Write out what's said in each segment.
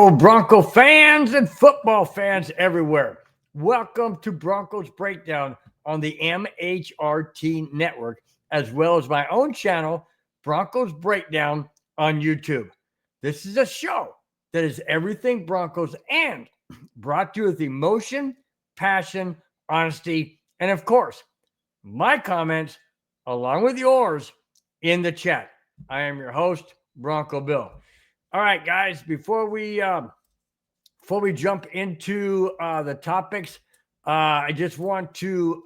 Hello, Bronco fans and football fans everywhere. Welcome to Broncos Breakdown on the MHRT network, as well as my own channel, Broncos Breakdown on YouTube. This is a show that is everything Broncos and brought to you with emotion, passion, honesty, and of course, my comments along with yours in the chat. I am your host, Bronco Bill. All right, guys, before we jump into the topics, I just want to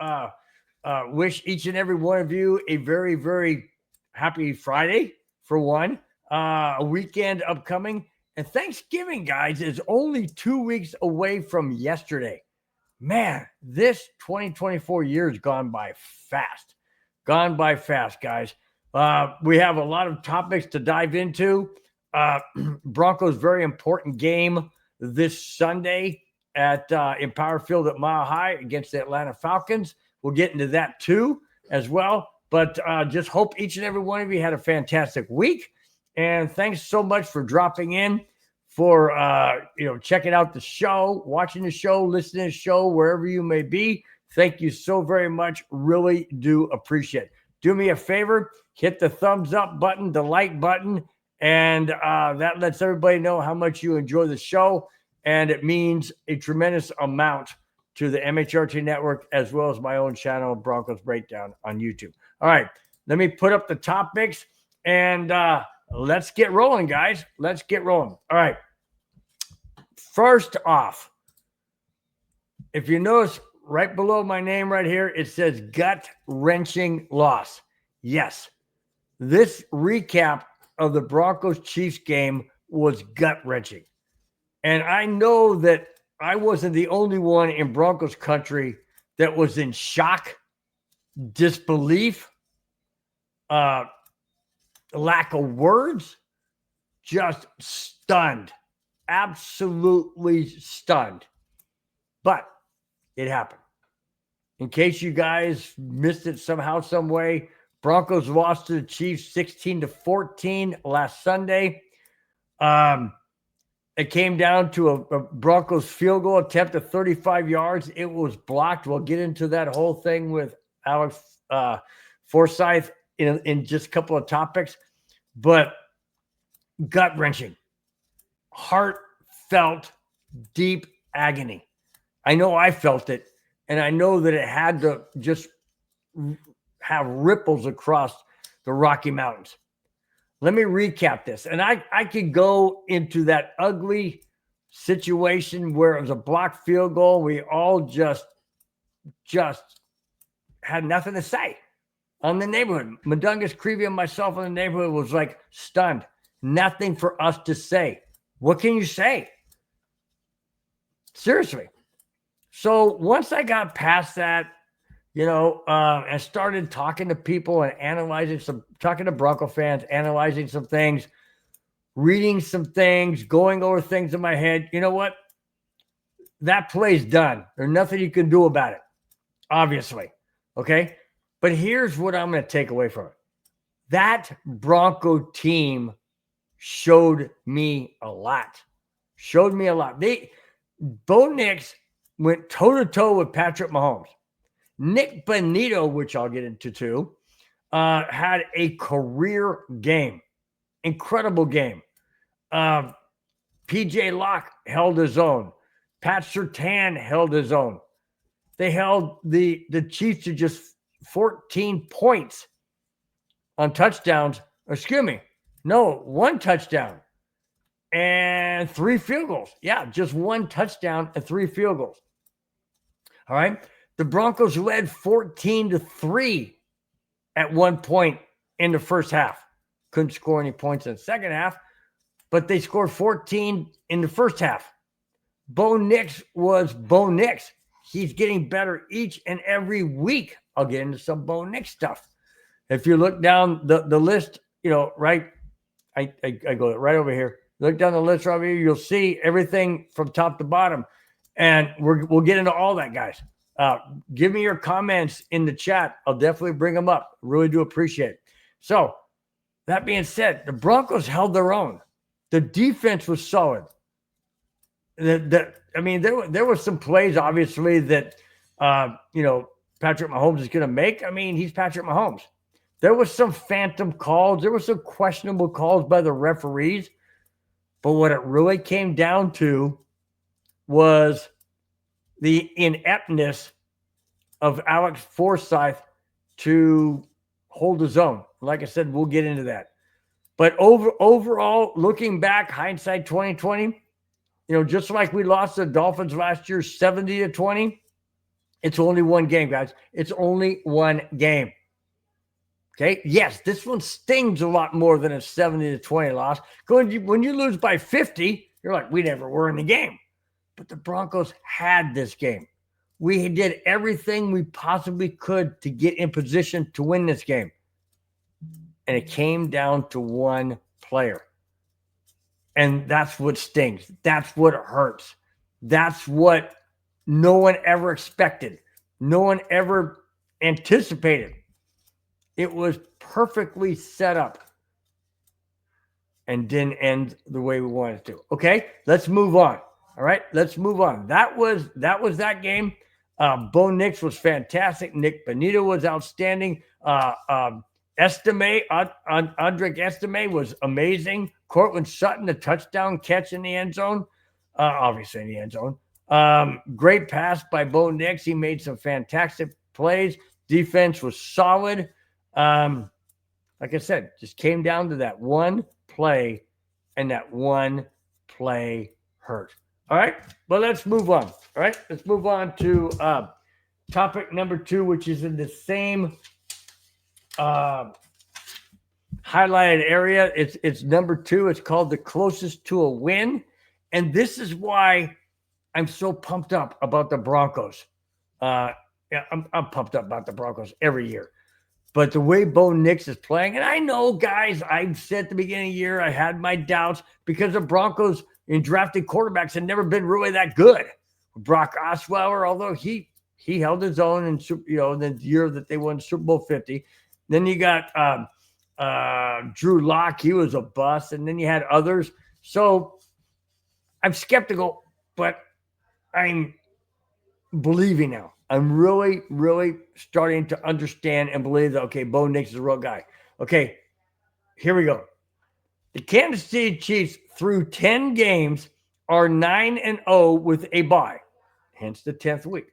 wish each and every one of you a very, very happy Friday, for one, a weekend upcoming. And Thanksgiving, guys, is only 2 weeks away from yesterday. Man, this 2024 year has gone by fast. Guys. We have a lot of topics to dive into. Broncos very important game this Sunday at Empower Field at Mile High against the Atlanta Falcons. We'll get into that too as well. But just hope each and every one of you had a fantastic week. And thanks so much for dropping in, for checking out the show, watching the show, listening to the show, wherever you may be. Thank you so very much. Really do appreciate it. Do me a favor, hit the thumbs up button, the like button, and that lets everybody know how much you enjoy the show. And it means a tremendous amount to the MHRT network, as well as my own channel, Broncos Breakdown on YouTube. All right, let me put up the topics and let's get rolling, guys. Let's get rolling. All right. First off, if you notice right below my name right here, it says gut-wrenching loss. Yes, this recap of the Bronco-Chiefs game was gut-wrenching. And I know that I wasn't the only one in Broncos country that was in shock, disbelief, lack of words, just stunned, absolutely stunned. But it happened. In case you guys missed it somehow, some way, Broncos lost to the Chiefs 16-14 last Sunday. It came down to a Broncos field goal attempt of 35 yards. It was blocked. We'll get into that whole thing with Alex Forsyth in just a couple of topics. But gut-wrenching, heartfelt, deep agony. I know I felt it, and I know that it had to just have ripples across the Rocky Mountains. Let me recap this. And I could go into that ugly situation where it was a blocked field goal. We all just had nothing to say on the neighborhood. Mundungus, Creevy, and myself in the neighborhood was like stunned. Nothing for us to say. What can you say? Seriously. So once I got past that, and started talking to people and talking to Bronco fans, analyzing some things, reading some things, going over things in my head. You know what? That play's done. There's nothing you can do about it, obviously. Okay? But here's what I'm going to take away from it. That Bronco team showed me a lot. Bo Nix went toe-to-toe with Patrick Mahomes. Nick Bonito, which I'll get into too, had a career game. Incredible game. P.J. Locke held his own. Pat Surtain held his own. They held the Chiefs to just 14 points on touchdowns. Excuse me. No, one touchdown and 3 field goals. Yeah, just one touchdown and 3 field goals. All right. The Broncos led 14-3 at one point in the first half. Couldn't score any points in the second half, but they scored 14 in the first half. Bo Nix was Bo Nix. He's getting better each and every week. I'll get into some Bo Nix stuff. If you look down the list, right, I go right over here. Look down the list right over here. You'll see everything from top to bottom. And we'll get into all that, guys. Give me your comments in the chat. I'll definitely bring them up. Really do appreciate it. So that being said, the Broncos held their own. The defense was solid. I mean, there were some plays, obviously, that, Patrick Mahomes is going to make. I mean, he's Patrick Mahomes. There was some phantom calls. There were some questionable calls by the referees. But what it really came down to was the ineptness of Alex Forsyth to hold his own. Like I said, we'll get into that. But overall, looking back, hindsight 2020, just like we lost the Dolphins last year, 70-20, it's only one game, guys. It's only one game. Okay? Yes, this one stings a lot more than a 70-20 loss. When you lose by 50, you're like, we never were in the game. But the Broncos had this game. We did everything we possibly could to get in position to win this game. And it came down to one player. And that's what stings. That's what hurts. That's what no one ever expected. No one ever anticipated. It was perfectly set up and didn't end the way we wanted it to. Okay, let's move on. All right, let's move on. That was that game. Bo Nix was fantastic. Nick Bonito was outstanding. Andrick Estime was amazing. Cortland Sutton, the touchdown catch in the end zone, obviously in the end zone. Great pass by Bo Nix. He made some fantastic plays. Defense was solid. Like I said, just came down to that one play, and that one play hurt. All right, but let's move on. All right, let's move on to topic number 2, which is in the same highlighted area. It's number 2. It's called the closest to a win, and this is why I'm so pumped up about the Broncos. I'm pumped up about the Broncos every year. But the way Bo Nix is playing, and I know, guys, I've said at the beginning of the year I had my doubts because the Broncos in drafting quarterbacks had never been really that good. Brock Osweiler, although he held his own in the year that they won Super Bowl 50. Then you got Drew Lock. He was a bust. And then you had others. So I'm skeptical, but I'm believing now. I'm really, really starting to understand and believe that, okay, Bo Nix is a real guy. Okay, here we go. The Kansas City Chiefs, through 10 games, are 9-0 with a bye, hence the 10th week.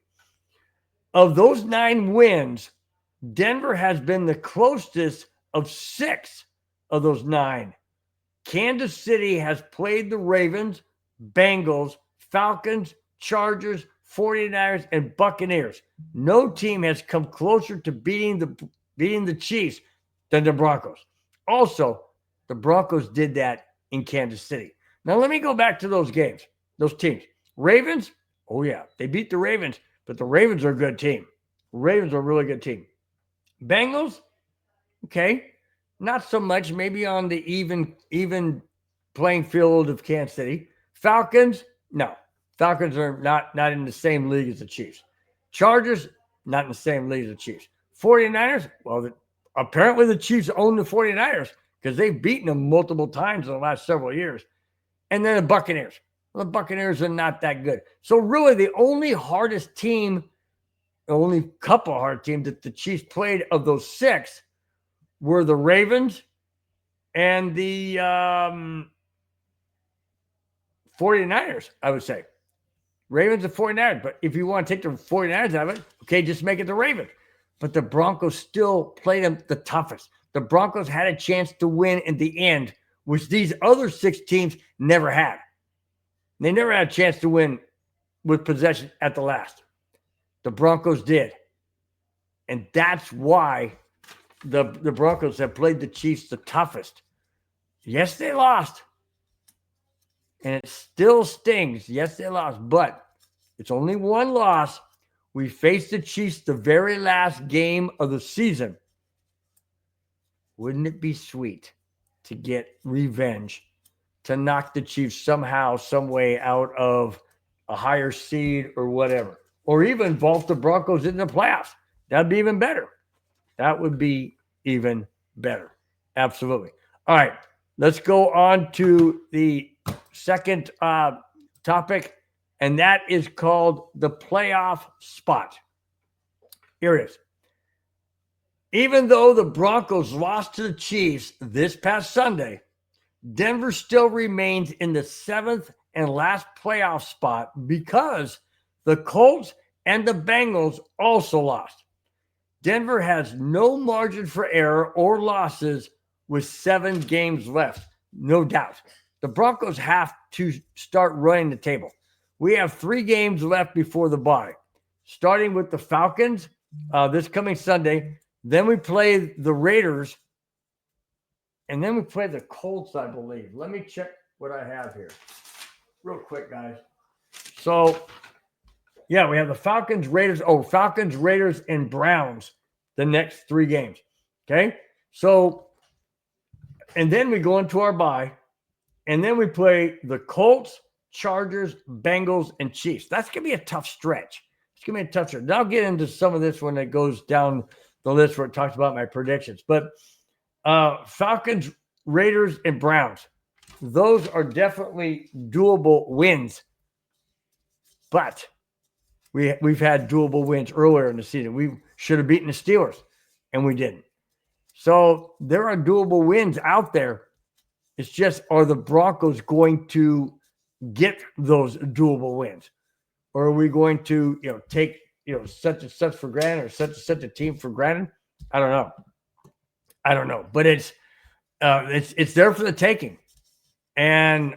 Of those 9 wins, Denver has been the closest of 6 of those 9. Kansas City has played the Ravens, Bengals, Falcons, Chargers, 49ers, and Buccaneers. No team has come closer to beating the Chiefs than the Broncos. Also, the Broncos did that in Kansas City. Now, let me go back to those games, those teams. Ravens, oh yeah, they beat the Ravens, but the Ravens are a good team. Ravens are a really good team. Bengals, okay, not so much, maybe on the even playing field of Kansas City. Falcons, no. Falcons are not in the same league as the Chiefs. Chargers, not in the same league as the Chiefs. 49ers, well, apparently the Chiefs own the 49ers because they've beaten them multiple times in the last several years. And then the Buccaneers. Well, the Buccaneers are not that good. So really the only hardest team, the only couple hard teams that the Chiefs played of those 6 were the Ravens and the 49ers, I would say. Ravens and 49ers. But if you want to take the 49ers out of it, okay, just make it the Ravens. But the Broncos still played them the toughest. The Broncos had a chance to win in the end, which these other 6 teams never had. They never had a chance to win with possession at the last. The Broncos did. And that's why the Broncos have played the Chiefs the toughest. Yes, they lost. And it still stings. Yes, they lost, but it's only one loss. We faced the Chiefs the very last game of the season. Wouldn't it be sweet to get revenge, to knock the Chiefs somehow, some way out of a higher seed or whatever, or even vault the Broncos in the playoffs? That'd be even better. That would be even better. Absolutely. All right, let's go on to the second topic, and that is called the playoff spot. Here it is. Even though the Broncos lost to the Chiefs this past Sunday, Denver still remains in the 7th and last playoff spot because the Colts and the Bengals also lost. Denver has no margin for error or losses with 7 games left, no doubt. The Broncos have to start running the table. We have 3 games left before the bye, starting with the Falcons this coming Sunday. Then we play the Raiders, and then we play the Colts, I believe. Let me check what I have here real quick, guys. So, yeah, we have the Falcons, Raiders. Falcons, Raiders, and Browns the next 3 games. Okay? So, and then we go into our bye, and then we play the Colts, Chargers, Bengals, and Chiefs. That's going to be a tough stretch. It's going to be a tough stretch. I'll get into some of this when it goes down the list where it talks about my predictions. But Falcons, Raiders, and Browns, those are definitely doable wins. But we've had doable wins earlier in the season. We should have beaten the Steelers, and we didn't. So there are doable wins out there. It's just, are the Broncos going to get those doable wins? Or are we going to, take such and such for granted, or such and such a team for granted? I don't know. But it's there for the taking. And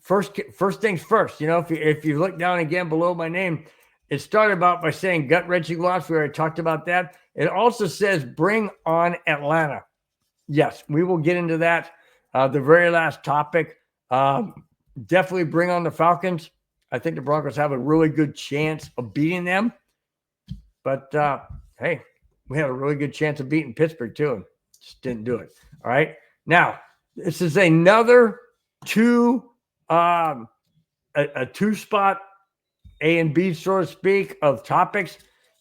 first things first. If you look down again below my name, it started out by saying gut-wrenching loss. We already talked about that. It also says bring on Atlanta. Yes, we will get into that. The very last topic. Definitely bring on the Falcons. I think the Broncos have a really good chance of beating them. But, hey, we had a really good chance of beating Pittsburgh, too, and just didn't do it. All right? Now, this is another a 2-spot A and B, so to speak, of topics.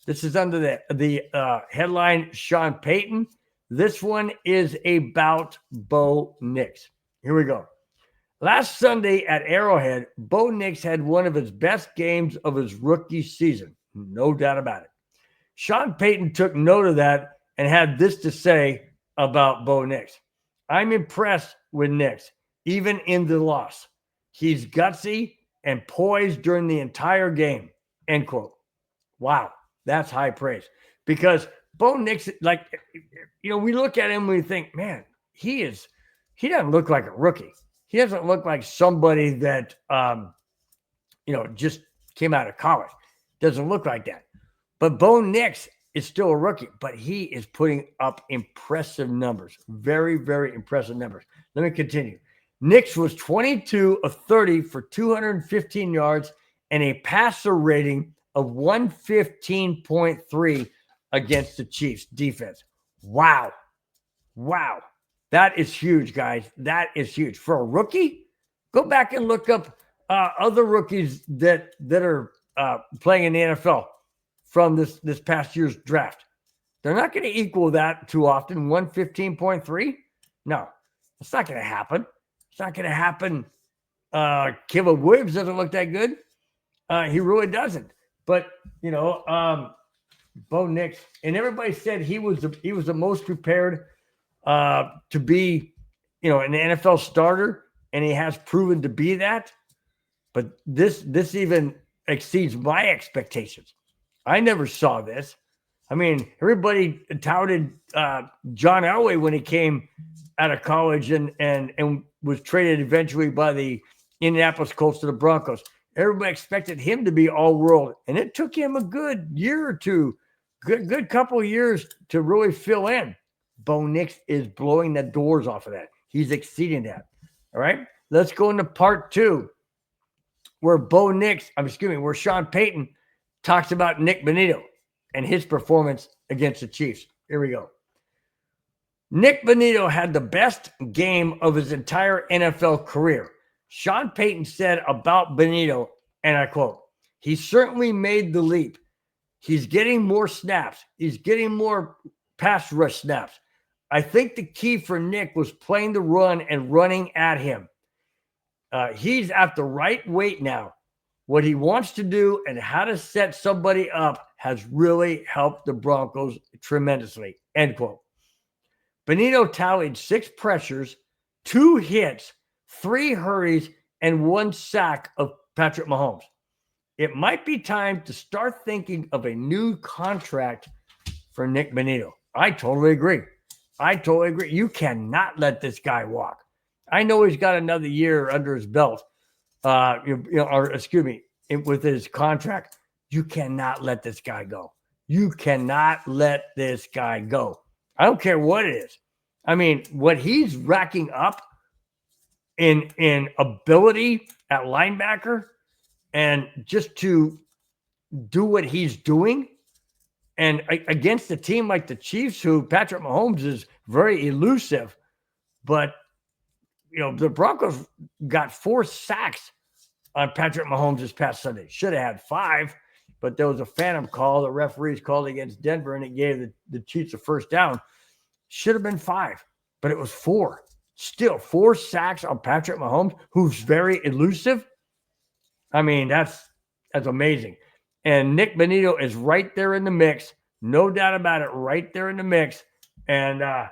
This is under the headline, Sean Payton. This one is about Bo Nix. Here we go. Last Sunday at Arrowhead, Bo Nix had one of his best games of his rookie season. No doubt about it. Sean Payton took note of that and had this to say about Bo Nix. I'm impressed with Nix, even in the loss. He's gutsy and poised during the entire game, end quote. Wow, that's high praise. Because Bo Nix, we look at him and we think, man, he doesn't look like a rookie. He doesn't look like somebody that, just came out of college. Doesn't look like that. But Bo Nix is still a rookie, but he is putting up impressive numbers. Very, very impressive numbers. Let me continue. Nix was 22 of 30 for 215 yards and a passer rating of 115.3 against the Chiefs defense. Wow. That is huge, guys. That is huge. For a rookie, go back and look up other rookies that are playing in the NFL from this past year's draft. They're not going to equal that too often. 115.3? No, it's not going to happen. It's not going to happen. Caleb Williams doesn't look that good. He really doesn't. But, Bo Nix, and everybody said he was the most prepared to be, an NFL starter, and he has proven to be that. But this even exceeds my expectations. I never saw this. I mean, everybody touted John Elway when he came out of college and was traded eventually by the Indianapolis Colts to the Broncos. Everybody expected him to be all-world, and it took him a good year or two, good couple of years to really fill in. Bo Nix is blowing the doors off of that. He's exceeding that. All right, let's go into part 2, where where Sean Payton talks about Nick Bonitto and his performance against the Chiefs. Here we go. Nick Bonitto had the best game of his entire NFL career. Sean Payton said about Bonitto, and I quote, "He certainly made the leap. He's getting more snaps. He's getting more pass rush snaps. I think the key for Nick was playing the run and running at him. He's at the right weight now. What he wants to do and how to set somebody up has really helped the Broncos tremendously. End quote. Benito tallied 6 pressures, 2 hits, 3 hurries, and 1 sack of Patrick Mahomes. It might be time to start thinking of a new contract for Nick Benito. I totally agree. You cannot let this guy walk. I know he's got another year under his belt, with his contract. You cannot let this guy go. You cannot let this guy go. I don't care what it is. I mean, what he's racking up in ability at linebacker and just to do what he's doing, and against a team like the Chiefs, who Patrick Mahomes is very elusive, but the Broncos got 4 sacks on Patrick Mahomes this past Sunday. Should have had 5, but there was a phantom call. The referees called against Denver, and it gave the Chiefs a first down. Should have been 5, but it was 4. Still, 4 sacks on Patrick Mahomes, who's very elusive. I mean, that's amazing. And Nick Benito is right there in the mix. No doubt about it, right there in the mix. And I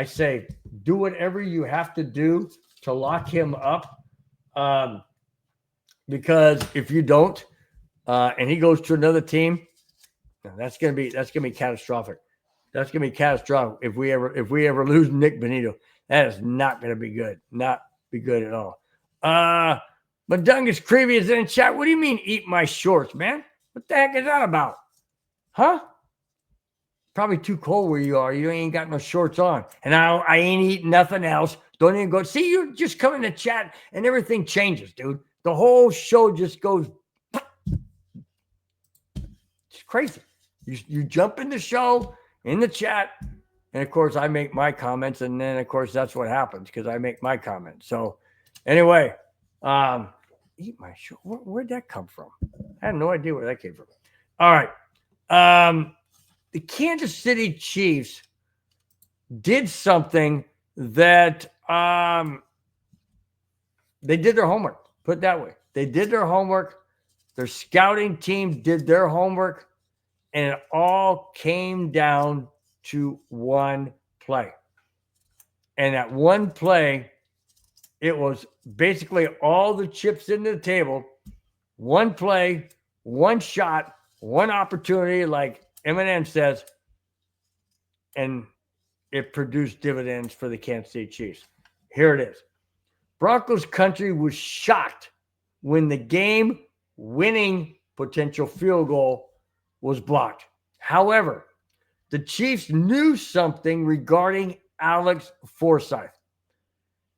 say, do whatever you have to do to lock him up. Because if you don't, and he goes to another team, that's gonna be catastrophic. That's gonna be catastrophic if we ever lose Nick Benito. That is not gonna be good. Not be good at all. Mundungus Creevy is in chat. What do you mean eat my shorts, man? What the heck is that about? Huh? Probably too cold where you are. You ain't got no shorts on. And I ain't eating nothing else. Don't even go. See, you just come in the chat and everything changes, dude. The whole show just goes. It's crazy. You jump in the show, in the chat, and of course I make my comments, and then of course that's what happens because I make my comments. So anyway, eat my shorts. Where'd that come from? I have no idea where that came from. All right. The Kansas City Chiefs did something that they did their homework. Put it that way. They did their homework. Their scouting team did their homework, and it all came down to one play. And that one play, it was basically all the chips into the table. One play, one shot, one opportunity, like Eminem says, and it produced dividends for the Kansas City Chiefs. Here it is. Broncos country was shocked when the game-winning potential field goal was blocked. However, the Chiefs knew something regarding Alex Forsyth.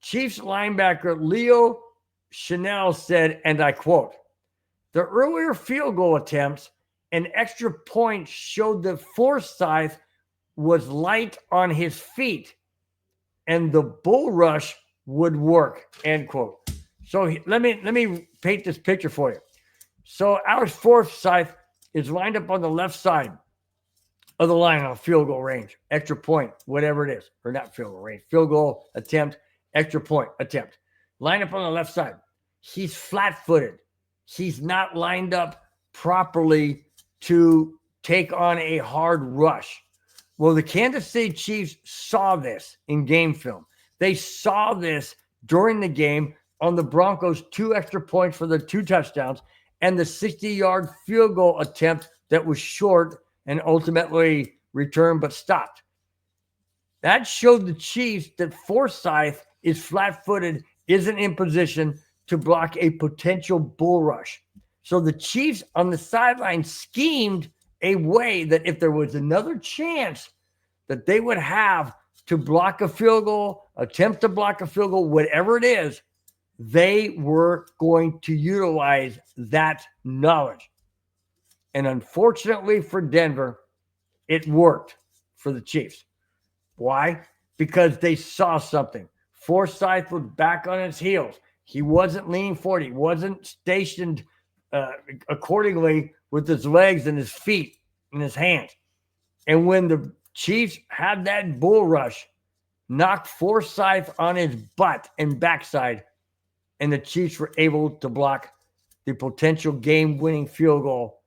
Chiefs linebacker Leo Chanel said, and I quote, "The earlier field goal attempts and extra points showed that Forsyth was light on his feet and the bull rush would work," end quote. So let me paint this picture for you. So Alex Forsyth is lined up on the left side of the line on field goal range, extra point, whatever it is, or not field goal range, field goal attempt, extra point attempt. Line up on the left side. He's flat-footed. He's not lined up properly to take on a hard rush. Well, the Kansas City Chiefs saw this in game film. They saw this during the game on the Broncos' 2 extra points for the 2 touchdowns and the 60-yard field goal attempt that was short and ultimately returned but stopped. That showed the Chiefs that Forsyth is flat-footed, isn't in position to block a potential bull rush. So the Chiefs on the sideline schemed a way that if there was another chance that they would have to block a field goal, attempt to block a field goal, whatever it is, they were going to utilize that knowledge. And unfortunately for Denver, it worked for the Chiefs. Why? Because they saw something. Forsyth was back on his heels. He wasn't leaning forward. He wasn't stationed accordingly with his legs and his feet and his hands. And when the Chiefs had that bull rush, knocked Forsyth on his butt and backside, and the Chiefs were able to block the potential game-winning field goal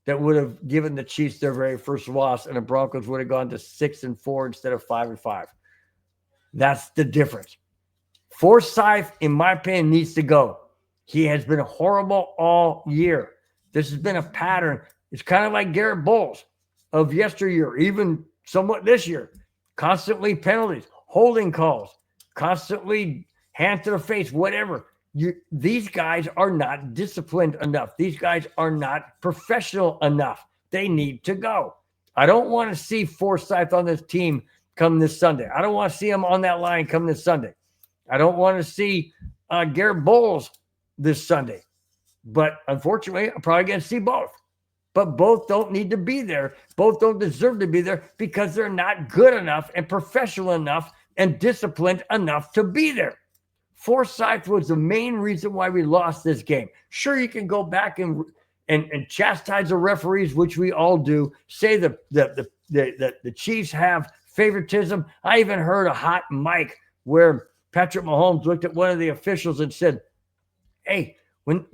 that would have given the Chiefs their very first loss, and the Broncos would have gone to 6-4 instead of 5-5. That's the difference. Forsythe, in my opinion, needs to go. He has been horrible all year. This has been a pattern. It's kind of like Garrett Bowles of yesteryear, even somewhat this year. Constantly penalties, holding calls, constantly hand to the face, whatever. These guys are not disciplined enough. These guys are not professional enough. They need to go. I don't want to see Forsythe on this team come this Sunday. I don't want to see him on that line come this Sunday. I don't want to see Garrett Bowles this Sunday. But unfortunately, I'm probably going to see both. But both don't need to be there. Both don't deserve to be there because they're not good enough and professional enough and disciplined enough to be there. Forsythe was the main reason why we lost this game. Sure, you can go back and chastise the referees, which we all do. Say the Chiefs have favoritism. I even heard a hot mic where Patrick Mahomes looked at one of the officials and said, "Hey,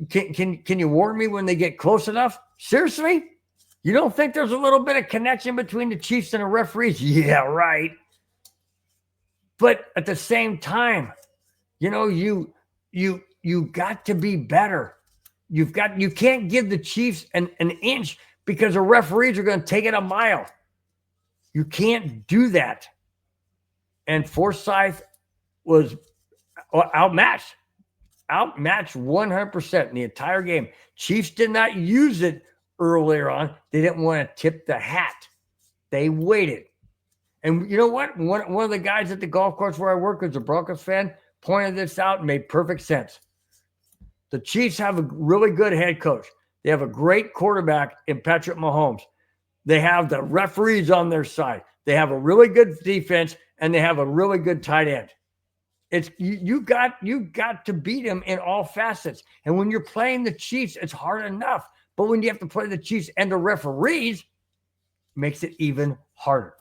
can you warn me when they get close enough?" Seriously? You don't think there's a little bit of connection between the Chiefs and the referees? Yeah, right. But at the same time, you got to be better. You can't give the Chiefs an inch because the referees are going to take it a mile. You can't do that. And Forsythe was outmatched 100% in the entire game. Chiefs did not use it earlier on. They didn't want to tip the hat. They waited. And you know what? One of the guys at the golf course where I work was a Broncos fan, pointed this out and made perfect sense. The Chiefs have a really good head coach. They have a great quarterback in Patrick Mahomes. They have the referees on their side. They have a really good defense, and they have a really good tight end. It's you got to beat them in all facets. And when you're playing the Chiefs, it's hard enough. But when you have to play the Chiefs and the referees, it makes it even harder.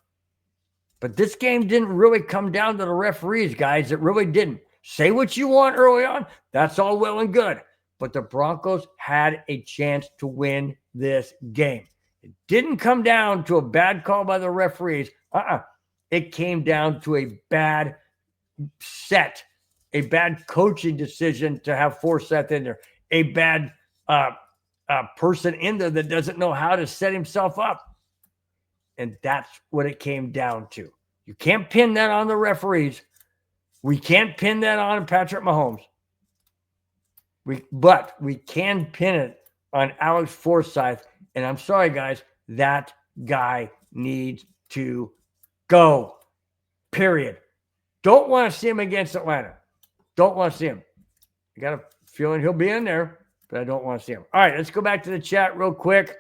But this game didn't really come down to the referees, guys. It really didn't. Say what you want early on. That's all well and good. But the Broncos had a chance to win this game. It didn't come down to a bad call by the referees. It came down to a bad set, a bad coaching decision to have Forsythe in there, a bad person in there that doesn't know how to set himself up. And that's what it came down to. You can't pin that on the referees. We can't pin that on Patrick Mahomes. But we can pin it on Alex Forsythe. And I'm sorry, guys, that guy needs to go. Period. Don't want to see him against Atlanta. Don't want to see him. I got a feeling he'll be in there, but I don't want to see him. All right, let's go back to the chat real quick.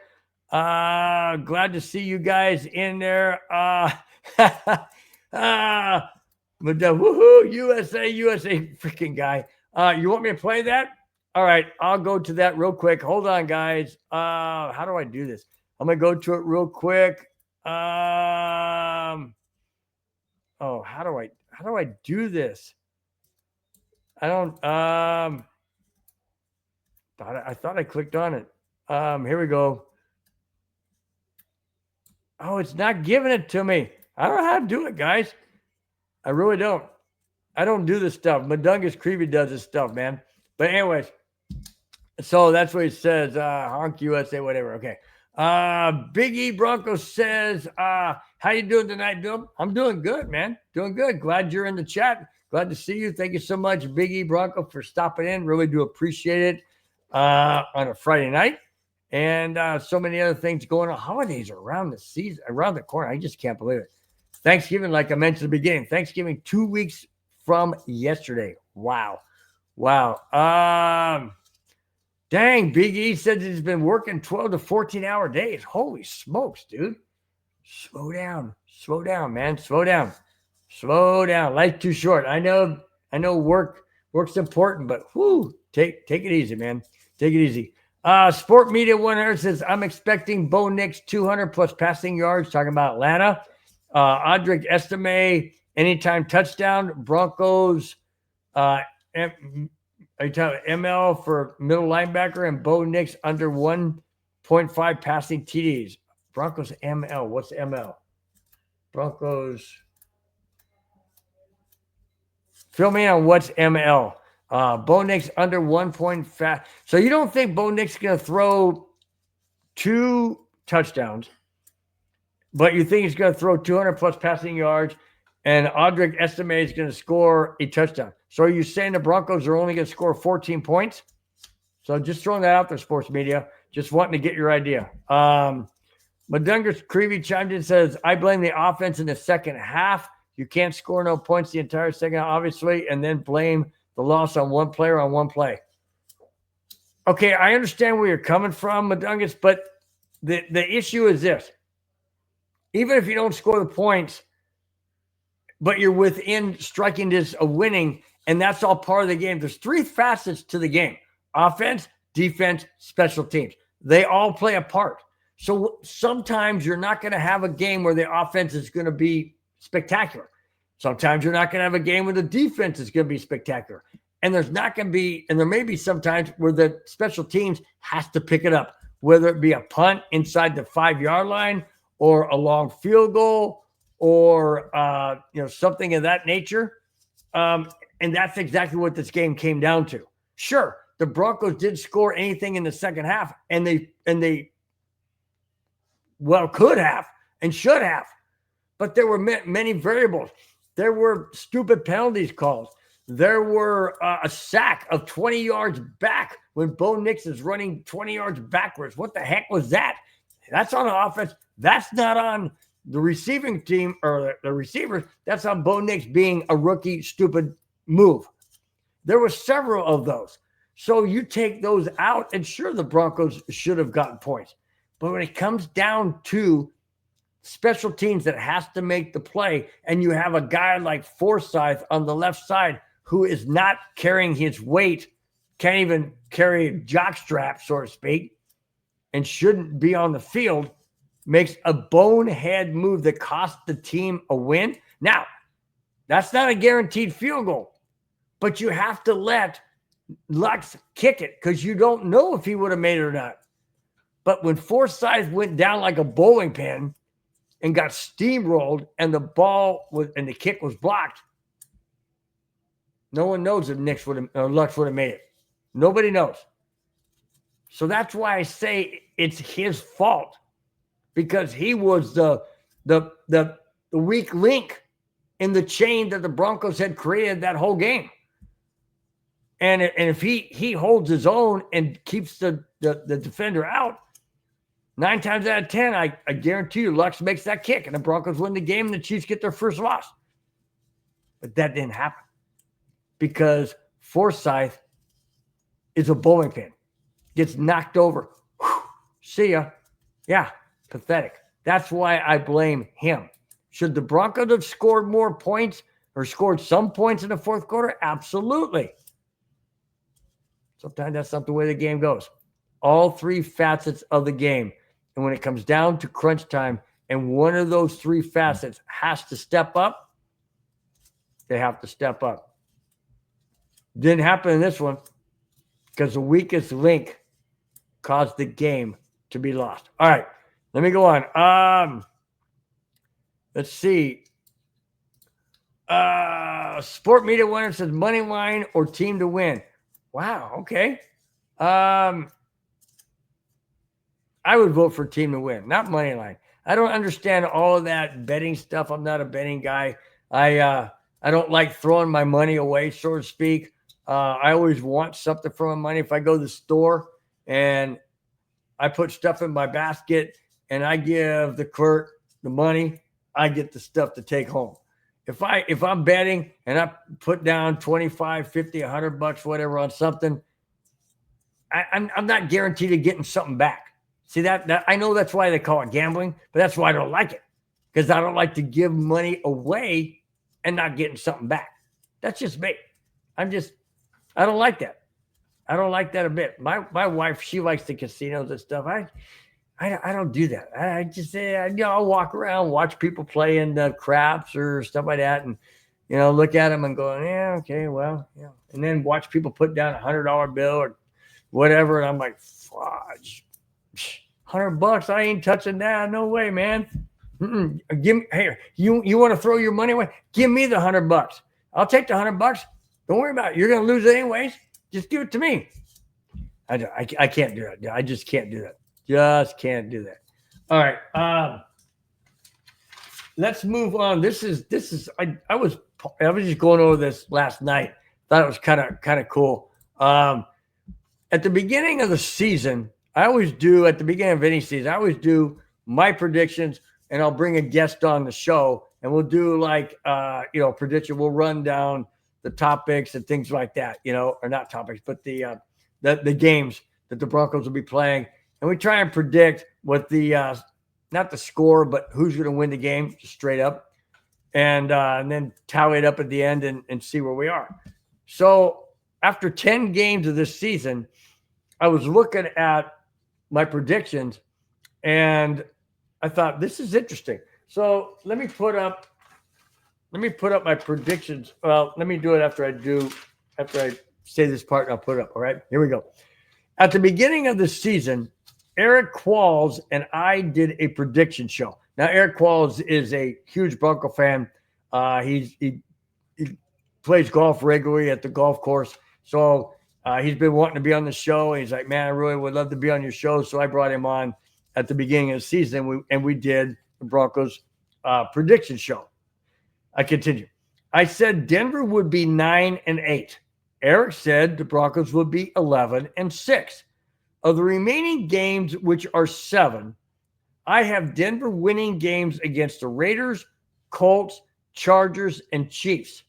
Glad to see you guys in there. But woohoo, USA, freaking guy. You want me to play that? All right, I'll go to that real quick. Hold on, guys. How do I do this? I'm gonna go to it real quick. How do I do this? I don't. I thought I clicked on it. Here we go. Oh, it's not giving it to me. I don't know how to do it, guys. I really don't. I don't do this stuff. Madungus Creevy does this stuff, man. But anyways, so that's what he says. Honk USA, whatever. Okay. Big E Bronco says, how you doing tonight, Bill? I'm doing good, man. Doing good. Glad you're in the chat. Glad to see you. Thank you so much, Big E Bronco, for stopping in. Really do appreciate it on a Friday night. And so many other things going on. Holidays are around the season, around the corner. I just can't believe it. Thanksgiving, like I mentioned at the beginning, Thanksgiving 2 weeks from yesterday. Wow. Dang, Big E says he's been working 12 to 14-hour days. Holy smokes, dude. Slow down, man. Slow down. Life's too short. I know work's important, but take it easy, man. Take it easy. Sport Media 100 says, I'm expecting Bo Nix 200 plus passing yards, talking about Atlanta. Audric Estime, anytime touchdown. Broncos, Are you talking ML for middle linebacker and Bo Nix under 1.5 passing TDs? Broncos ML. What's ML? Broncos. Fill me in on what's ML. Bo Nix under 1.5. So you don't think Bo Nix is going to throw 2 touchdowns, but you think he's going to throw 200 plus passing yards, and Audric Estime is going to score a touchdown. So are you saying the Broncos are only going to score 14 points? So just throwing that out there, sports media. Just wanting to get your idea. Madunga Creevy chimed in and says, I blame the offense in the second half. You can't score no points the entire second, obviously, and then blame the loss on one player on one play. Okay, I understand where you're coming from, Madungus, but the issue is this. Even if you don't score the points, but you're within striking distance of winning, and that's all part of the game. There's 3 facets to the game: offense, defense, special teams. They all play a part. So sometimes you're not going to have a game where the offense is going to be spectacular. Sometimes you're not going to have a game where the defense is going to be spectacular. And there's not going to be, and there may be sometimes where the special teams has to pick it up, whether it be a punt inside the 5-yard line or a long field goal or something of that nature. And that's exactly what this game came down to. Sure, the Broncos did score anything in the second half, and they could have and should have. But there were many variables. There were stupid penalties called. There were a sack of 20 yards back when Bo Nix is running 20 yards backwards. What the heck was that? That's on offense. That's not on the receiving team or the receivers. That's on Bo Nix being a rookie stupid move. There were several of those. So you take those out, and sure, the Broncos should have gotten points. But when it comes down to special teams that has to make the play, and you have a guy like Forsyth on the left side who is not carrying his weight, can't even carry a jockstrap, so to speak, and shouldn't be on the field, makes a bonehead move that cost the team a win. Now, that's not a guaranteed field goal, but you have to let Lux kick it because you don't know if he would have made it or not. But when Forsyth went down like a bowling pin and got steamrolled, and the kick was blocked, no one knows if Lux would have made it. Nobody knows. So that's why I say it's his fault, because he was the weak link in the chain that the Broncos had created that whole game. And if he holds his own and keeps the defender out, 9 times out of 10, I guarantee you Lux makes that kick and the Broncos win the game and the Chiefs get their first loss. But that didn't happen because Forsyth is a bowling pin. Gets knocked over. Whew, see ya. Yeah, pathetic. That's why I blame him. Should the Broncos have scored more points or scored some points in the fourth quarter? Absolutely. Sometimes that's not the way the game goes. All 3 facets of the game. And when it comes down to crunch time and one of those 3 facets has to step up, they have to step up. Didn't happen in this one because the weakest link caused the game to be lost. All right, let me go on. Let's see. Sport Media Winner says money line or team to win. Wow, okay. I would vote for team to win, not money line. I don't understand all of that betting stuff. I'm not a betting guy. I don't like throwing my money away, so to speak. I always want something for my money. If I go to the store and I put stuff in my basket and I give the clerk the money, I get the stuff to take home. If I'm betting and I put down 25, 50, $100, whatever on something, I'm not guaranteed of getting something back. See that I know that's why they call it gambling, but that's why I don't like it, because I don't like to give money away and not getting something back. That's just me. I don't like that. I don't like that a bit. My wife, she likes the casinos and stuff. I don't do that. I just I'll walk around, watch people play in the craps or stuff like that, and look at them and go, yeah, okay, well, yeah. And then watch people put down $100 bill or whatever. And I'm like, fudge, $100. I ain't touching that. No way, man. Give me, hey, you want to throw your money away? Give me the $100. I'll take the $100. Don't worry about it. You're going to lose it anyways. Just give it to me. I can't do that. I just can't do that. Just can't do that. All right. Let's move on. This is I was just going over this last night. Thought it was kind of cool. At the beginning of the season, I always do at the beginning of any season, I always do my predictions, and I'll bring a guest on the show, and we'll do like prediction. We'll run down the topics and things like that, or not topics, but the games that the Broncos will be playing, and we try and predict what the not the score, but who's going to win the game, just straight up, and then tally it up at the end and see where we are. So after 10 games of this season, I was looking at my predictions, and I thought, this is interesting. So let me put up my predictions. Well, let me do it after I say this part, and I'll put it up. All right, here we go. At the beginning of the season, Eric Qualls and I did a prediction show. Now, Eric Qualls is a huge Bronco fan. He plays golf regularly at the golf course. So he's been wanting to be on the show. And he's like, man, I really would love to be on your show. So I brought him on at the beginning of the season. We did the Broncos prediction show. I continue. I said Denver would be 9-8. Eric said the Broncos would be 11-6. Of the remaining games, which are 7, I have Denver winning games against the Raiders, Colts, Chargers, and Chiefs.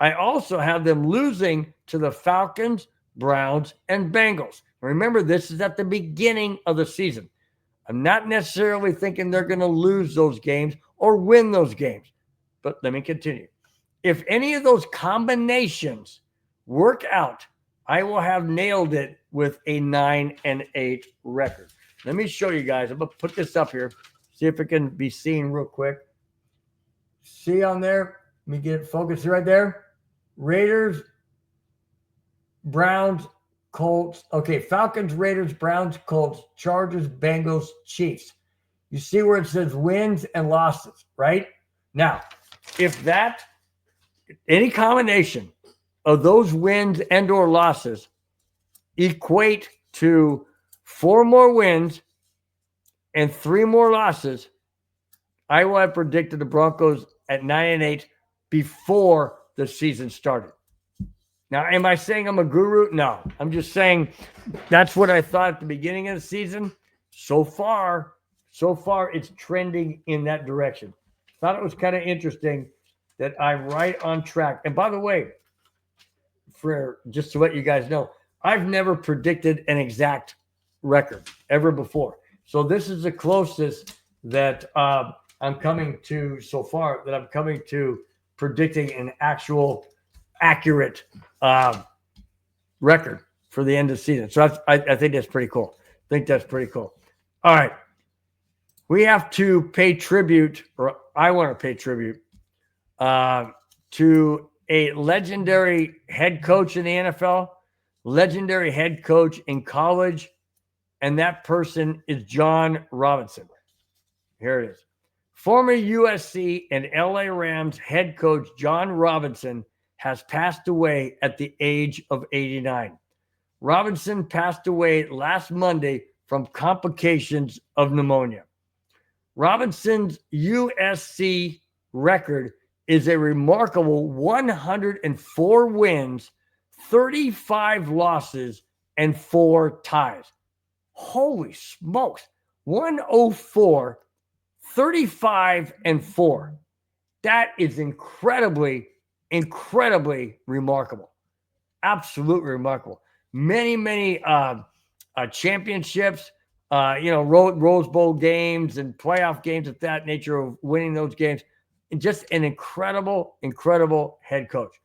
I also have them losing to the Falcons, Browns, and Bengals. Remember, this is at the beginning of the season. I'm not necessarily thinking they're going to lose those games or win those games. But let me continue. If any of those combinations work out, I will have nailed it with a 9-8 record. Let me show you guys. I'm going to put this up here. See if it can be seen real quick. See on there? Let me get it focused right there. Raiders, Browns, Colts. Okay, Falcons, Raiders, Browns, Colts, Chargers, Bengals, Chiefs. You see where it says wins and losses, right? Now, if that, any combination of those wins and or losses equate to 4 more wins and 3 more losses, I will have predicted the Broncos at 9-8 before the season started. Now, am I saying I'm a guru? No. I'm just saying that's what I thought at the beginning of the season. So far, it's trending in that direction. Thought it was kind of interesting that I'm right on track. And by the way, for just to let you guys know, I've never predicted an exact record ever before. So this is the closest that I'm coming to so far, that I'm coming to predicting an actual accurate record for the end of the season. So I think that's pretty cool. All right. We have to pay tribute, or I want to pay tribute to a legendary head coach in the NFL, legendary head coach in college, and that person is John Robinson. Here it is. Former USC and LA Rams head coach John Robinson has passed away at the age of 89. Robinson passed away last Monday from complications of pneumonia. Robinson's USC record is a remarkable 104 wins, 35 losses, and 4 ties. Holy smokes. 104, 35, and 4. That is incredibly remarkable. Absolutely remarkable. Many championships, Rose Bowl games and playoff games of that nature, of winning those games. And just an incredible head coach.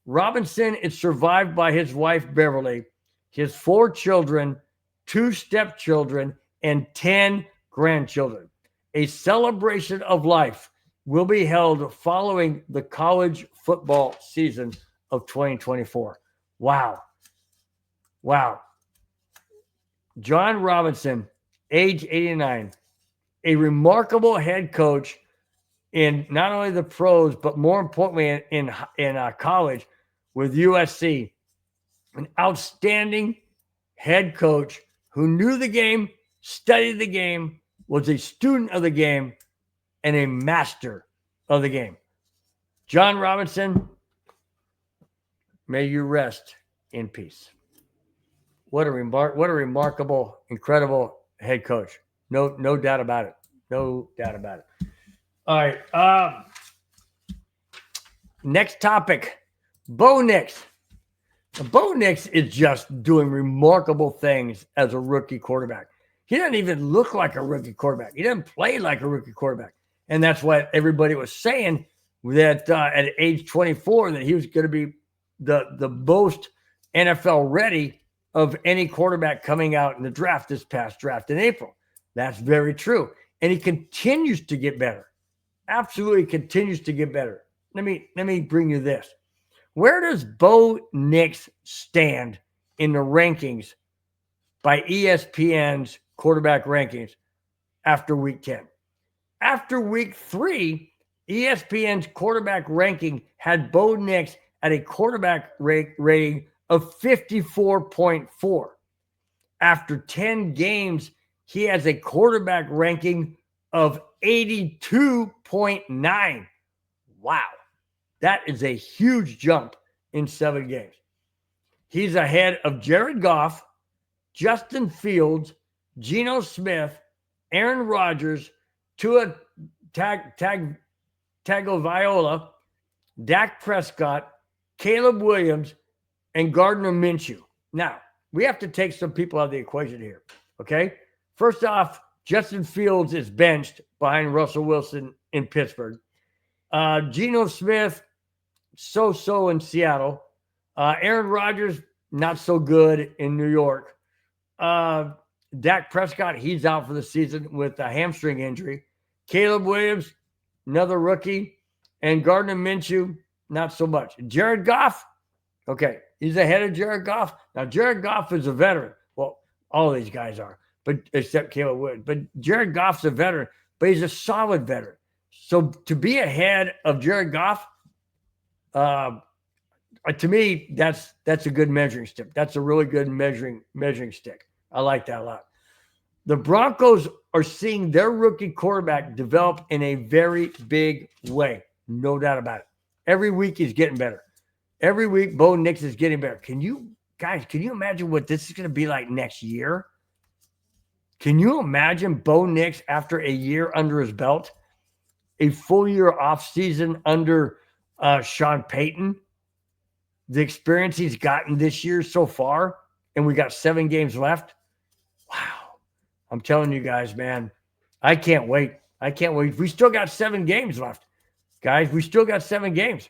Robinson is survived by his wife, Beverly, his 4 children, 2 stepchildren, and 10 grandchildren. A celebration of life will be held following the college football season of 2024. Wow. Wow. John Robinson, age 89, a remarkable head coach in not only the pros, but more importantly in college with USC. An outstanding head coach who knew the game, studied the game, was a student of the game, and a master of the game. John Robinson, may you rest in peace. What a remarkable, incredible head coach. No doubt about it. No doubt about it. All right. Next topic, Bo Nix. Bo Nix is just doing remarkable things as a rookie quarterback. He doesn't even look like a rookie quarterback. He doesn't play like a rookie quarterback. And that's what everybody was saying, that at age 24 that he was going to be the most NFL ready of any quarterback coming out in the draft, this past draft in April. That's very true. And he continues to get better. Absolutely continues to get better. Let me bring you this. Where does Bo Nix stand in the rankings by ESPN's quarterback rankings after week 10? After week 3, ESPN's quarterback ranking had Bo Nix at a quarterback rating of 54.4. After 10 games, he has a quarterback ranking of 82.9. Wow. That is a huge jump in 7 games. He's ahead of Jared Goff, Justin Fields, Geno Smith, Aaron Rodgers, Tua Tagovailoa, Dak Prescott, Caleb Williams, and Gardner Minshew. Now, we have to take some people out of the equation here, okay? First off, Justin Fields is benched behind Russell Wilson in Pittsburgh. Geno Smith, so-so in Seattle. Aaron Rodgers, not so good in New York. Dak Prescott, he's out for the season with a hamstring injury. Caleb Williams, another rookie. And Gardner Minshew, not so much. Jared Goff, okay, he's ahead of Jared Goff. Now, Jared Goff is a veteran. Well, all these guys are, but except Caleb Williams. But Jared Goff's a veteran, but he's a solid veteran. So to be ahead of Jared Goff, to me, that's a good measuring stick. That's a really good measuring stick. I like that a lot. The Broncos are seeing their rookie quarterback develop in a very big way. No doubt about it. Every week he's getting better. Every week Bo Nix is getting better. Can you imagine what this is going to be like next year? Can you imagine Bo Nix after a year under his belt? A full year off season under Sean Payton? The experience he's gotten this year so far, and we got 7 games left. Wow. I'm telling you guys, man, I can't wait. We still got 7 games left. Guys, we still got 7 games.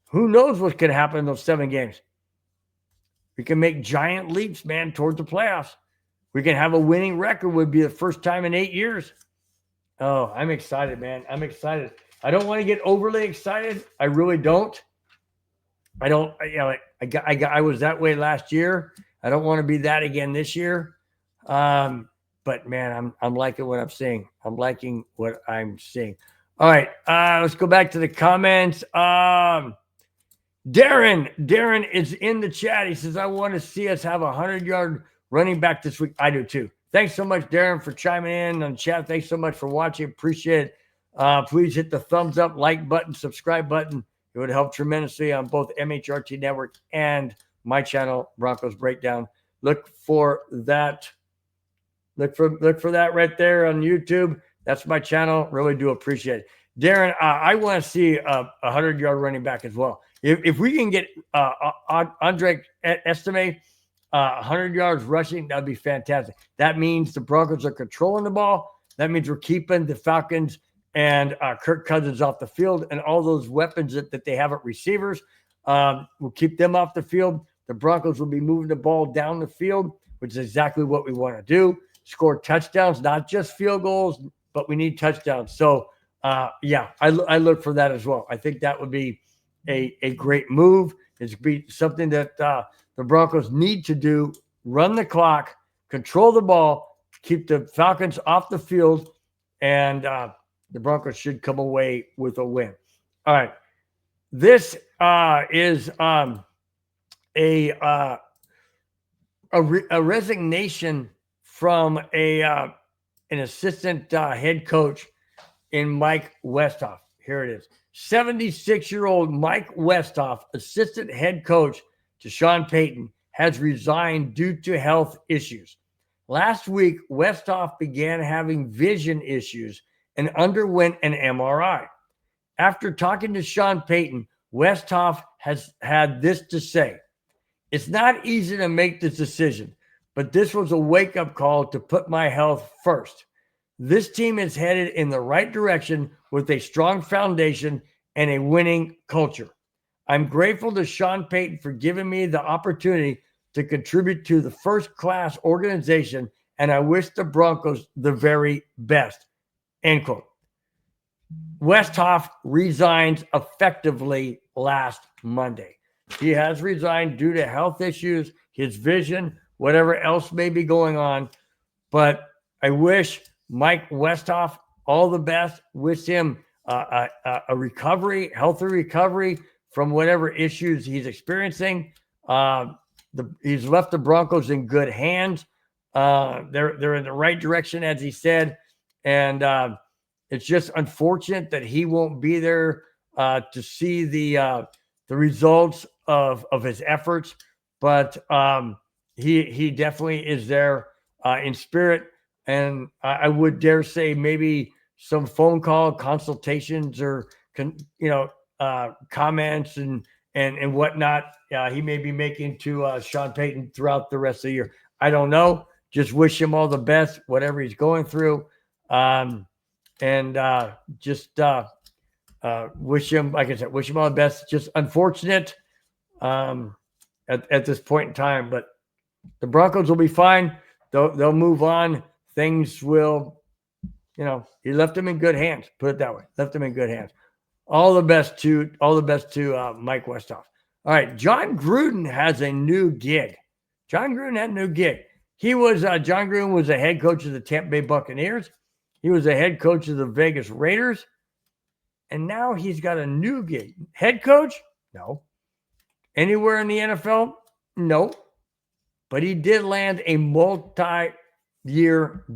Who knows what could happen in those 7 games? We can make giant leaps, man, toward the playoffs. We can have a winning record. Would be the first time in 8 years. Oh, I'm excited, man. I'm excited. I don't want to get overly excited. I really don't. I was that way last year. I don't want to be that again this year. But man, I'm liking what I'm seeing. I'm liking what I'm seeing. All right, let's go back to the comments. Darren is in the chat. He says, I want to see us have a 100-yard running back this week. I do too. Thanks so much, Darren, for chiming in on the chat. Thanks so much for watching. Appreciate it. Please hit the thumbs up, like button, subscribe button. It would help tremendously on both MHRT Network and my channel, Broncos Breakdown. Look for that. Look for that right there on YouTube. That's my channel. Really do appreciate it. Darren, I want to see a 100-yard running back as well. If we can get Andre Estime 100 yards rushing, that'd be fantastic. That means the Broncos are controlling the ball. That means we're keeping the Falcons and Kirk Cousins off the field, and all those weapons that they have at receivers. We'll keep them off the field. The Broncos will be moving the ball down the field, which is exactly what we want to do. Score touchdowns, not just field goals, but we need touchdowns. So Yeah, I look for that as well. I think that would be a great move. It's be something that the Broncos need to do: run the clock, control the ball, keep the Falcons off the field, and the Broncos should come away with a win. All right, this is a resignation from an assistant head coach in Mike Westhoff. Here it is. 76-year-old Mike Westhoff, assistant head coach to Sean Payton, has resigned due to health issues. Last week, Westhoff began having vision issues and underwent an MRI. After talking to Sean Payton, Westhoff has had this to say: "It's not easy to make this decision, but this was a wake-up call to put my health first. This team is headed in the right direction with a strong foundation and a winning culture. I'm grateful to Sean Payton for giving me the opportunity to contribute to the first-class organization, and I wish the Broncos the very best." End quote. Westhoff resigns effectively last Monday. He has resigned due to health issues, his vision, whatever else may be going on. But I wish Mike Westhoff all the best. Wish him a recovery, healthy recovery from whatever issues he's experiencing. He's left the Broncos in good hands. They're in the right direction, as he said. And it's just unfortunate that he won't be there to see the results of his efforts. But he definitely is there in spirit. And I would dare say maybe some phone call consultations or, comments and whatnot he may be making to Sean Payton throughout the rest of the year. I don't know. Just wish him all the best, whatever he's going through. Wish him, like I said, wish him all the best. Just unfortunate at this point in time, but the Broncos will be fine. They'll move on. Things will, he left them in good hands. Put it that way. Left them in good hands. All the best to Mike Westhoff. All right, John Gruden has a new gig. John Gruden had a new gig. John Gruden was a head coach of the Tampa Bay Buccaneers. He was a head coach of the Vegas Raiders. And now he's got a new gig. Head coach? No. Anywhere in the NFL? No. But he did land a multi-year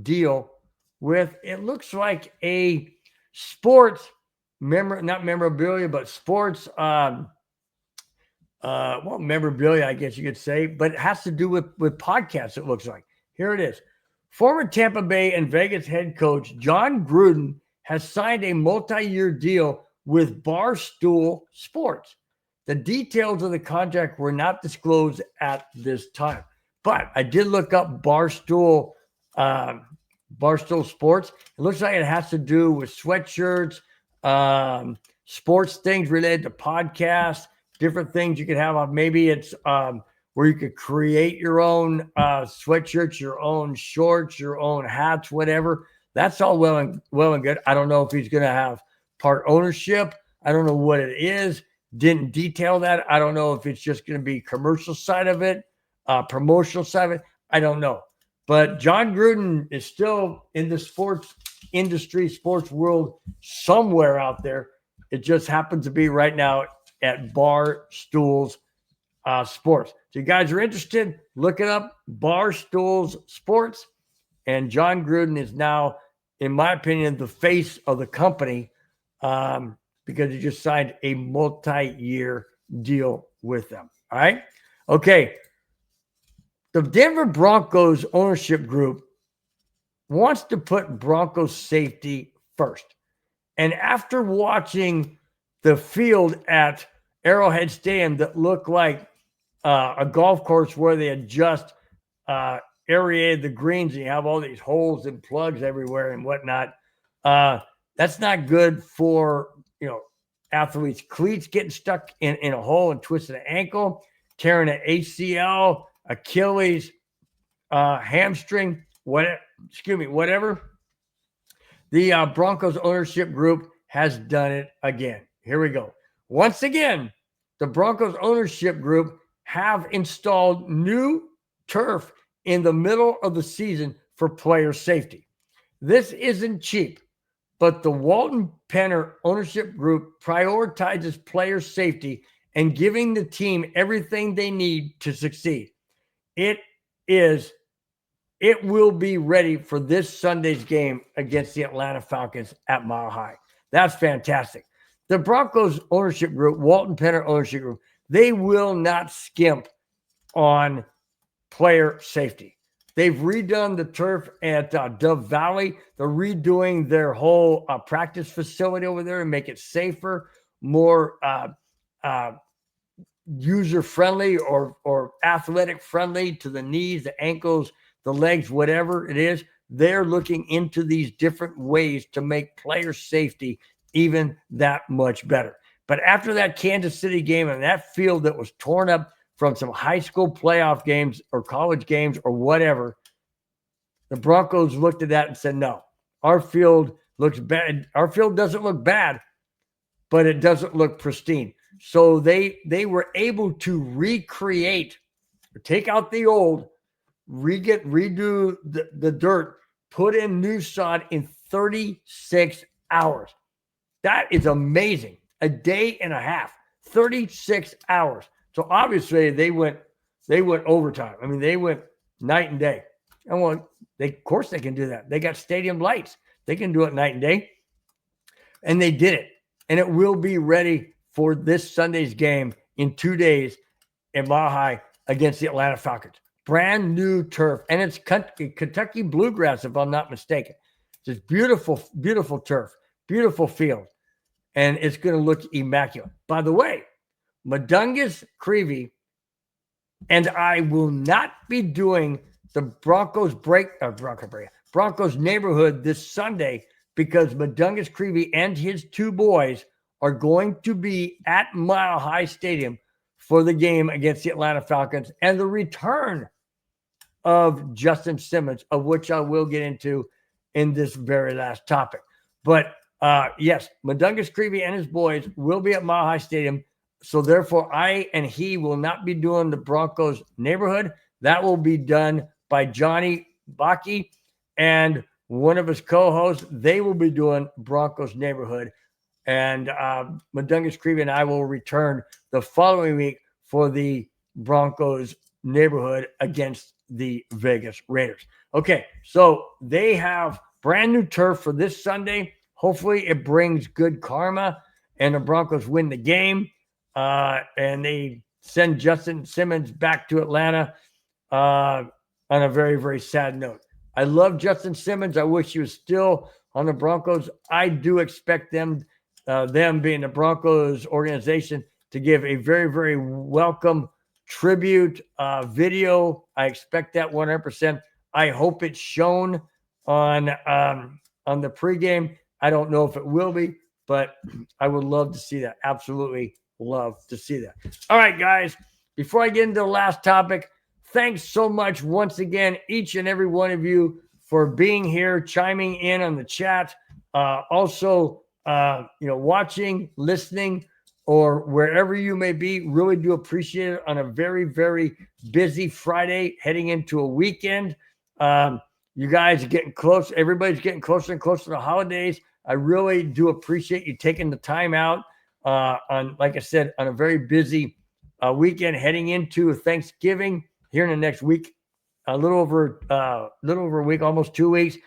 deal with, it looks like, a sports not memorabilia, but sports memorabilia, I guess you could say, but it has to do with podcasts, it looks like. Here it is. Former Tampa Bay and Vegas head coach John Gruden has signed a multi-year deal with Barstool Sports. The details of the contract were not disclosed at this time, but I did look up Barstool Sports. It looks like it has to do with sweatshirts, sports things related to podcasts, different things you could have on. Maybe it's where you could create your own sweatshirts, your own shorts, your own hats, whatever. That's all well and good. I don't know if he's going to have part ownership. I don't know what it is. Didn't detail that. I don't know if it's just going to be commercial side of it, promotional side of it. I don't know. But John Gruden is still in the sports industry, sports world somewhere out there. It just happens to be right now at Barstool's Sports. So you guys are interested, look it up, Barstool's Sports. And John Gruden is now, in my opinion, the face of the company because he just signed a multi-year deal with them. All right? Okay. The Denver Broncos ownership group wants to put Broncos safety first. And after watching the field at Arrowhead Stadium that looked like a golf course where they had just aerated the greens and you have all these holes and plugs everywhere and whatnot, that's not good for, athletes' cleats getting stuck in a hole and twisting an ankle, tearing an ACL, Achilles, hamstring, whatever. The Broncos ownership group has done it again. Here we go. Once again, the Broncos ownership group have installed new turf in the middle of the season for player safety. This isn't cheap, but the Walton Penner ownership group prioritizes player safety and giving the team everything they need to succeed. It will be ready for this Sunday's game against the Atlanta Falcons at Mile High. That's fantastic. The Broncos ownership group, Walton Penner ownership group, they will not skimp on player safety. They've redone the turf at Dove Valley. They're redoing their whole practice facility over there and make it safer, more user-friendly or athletic-friendly to the knees, the ankles, the legs, whatever it is. They're looking into these different ways to make player safety even that much better. But after that Kansas City game and that field that was torn up from some high school playoff games or college games or whatever, the Broncos looked at that and said, no, our field looks bad. Our field doesn't look bad, but it doesn't look pristine. So they were able to recreate, take out the old, redo the dirt, put in new sod in 36 hours. That is amazing. A day and a half, 36 hours. So obviously they went overtime. I mean, they went night and day. And well, of course they can do that. They got stadium lights. They can do it night and day. And they did it. And it will be ready for this Sunday's game in 2 days in Mile High against the Atlanta Falcons. Brand new turf. And it's Kentucky bluegrass, if I'm not mistaken. It's beautiful, beautiful turf, beautiful field. And it's going to look immaculate. By the way, Madungus Creevy and I will not be doing the Broncos neighborhood this Sunday because Madungus Creevy and his two boys are going to be at Mile High Stadium for the game against the Atlanta Falcons and the return of Justin Simmons, of which I will get into in this very last topic. But yes, Madungus Creevy and his boys will be at Mile High Stadium. So therefore, I and he will not be doing the Broncos neighborhood. That will be done by Johnny Bakke and one of his co-hosts. They will be doing Broncos neighborhood. And Madungus Creevy and I will return the following week for the Broncos neighborhood against the Vegas Raiders. Okay, so they have brand new turf for this Sunday. Hopefully it brings good karma and the Broncos win the game. And they send Justin Simmons back to Atlanta on a very, very sad note. I love Justin Simmons. I wish he was still on the Broncos. I do expect them being the Broncos organization, to give a very, very welcome tribute video. I expect that 100%. I hope it's shown on the pregame. I don't know if it will be, but I would love to see that. Absolutely love to see that. All right, guys, before I get into the last topic, thanks so much once again, each and every one of you, for being here, chiming in on the chat. Also, watching, listening, or wherever you may be. Really do appreciate it on a very, very busy Friday heading into a weekend. You guys are getting close. Everybody's getting closer and closer to the holidays. I really do appreciate you taking the time out on, like I said, on a very busy weekend heading into Thanksgiving here in the next week. A little over a week, almost 2 weeks.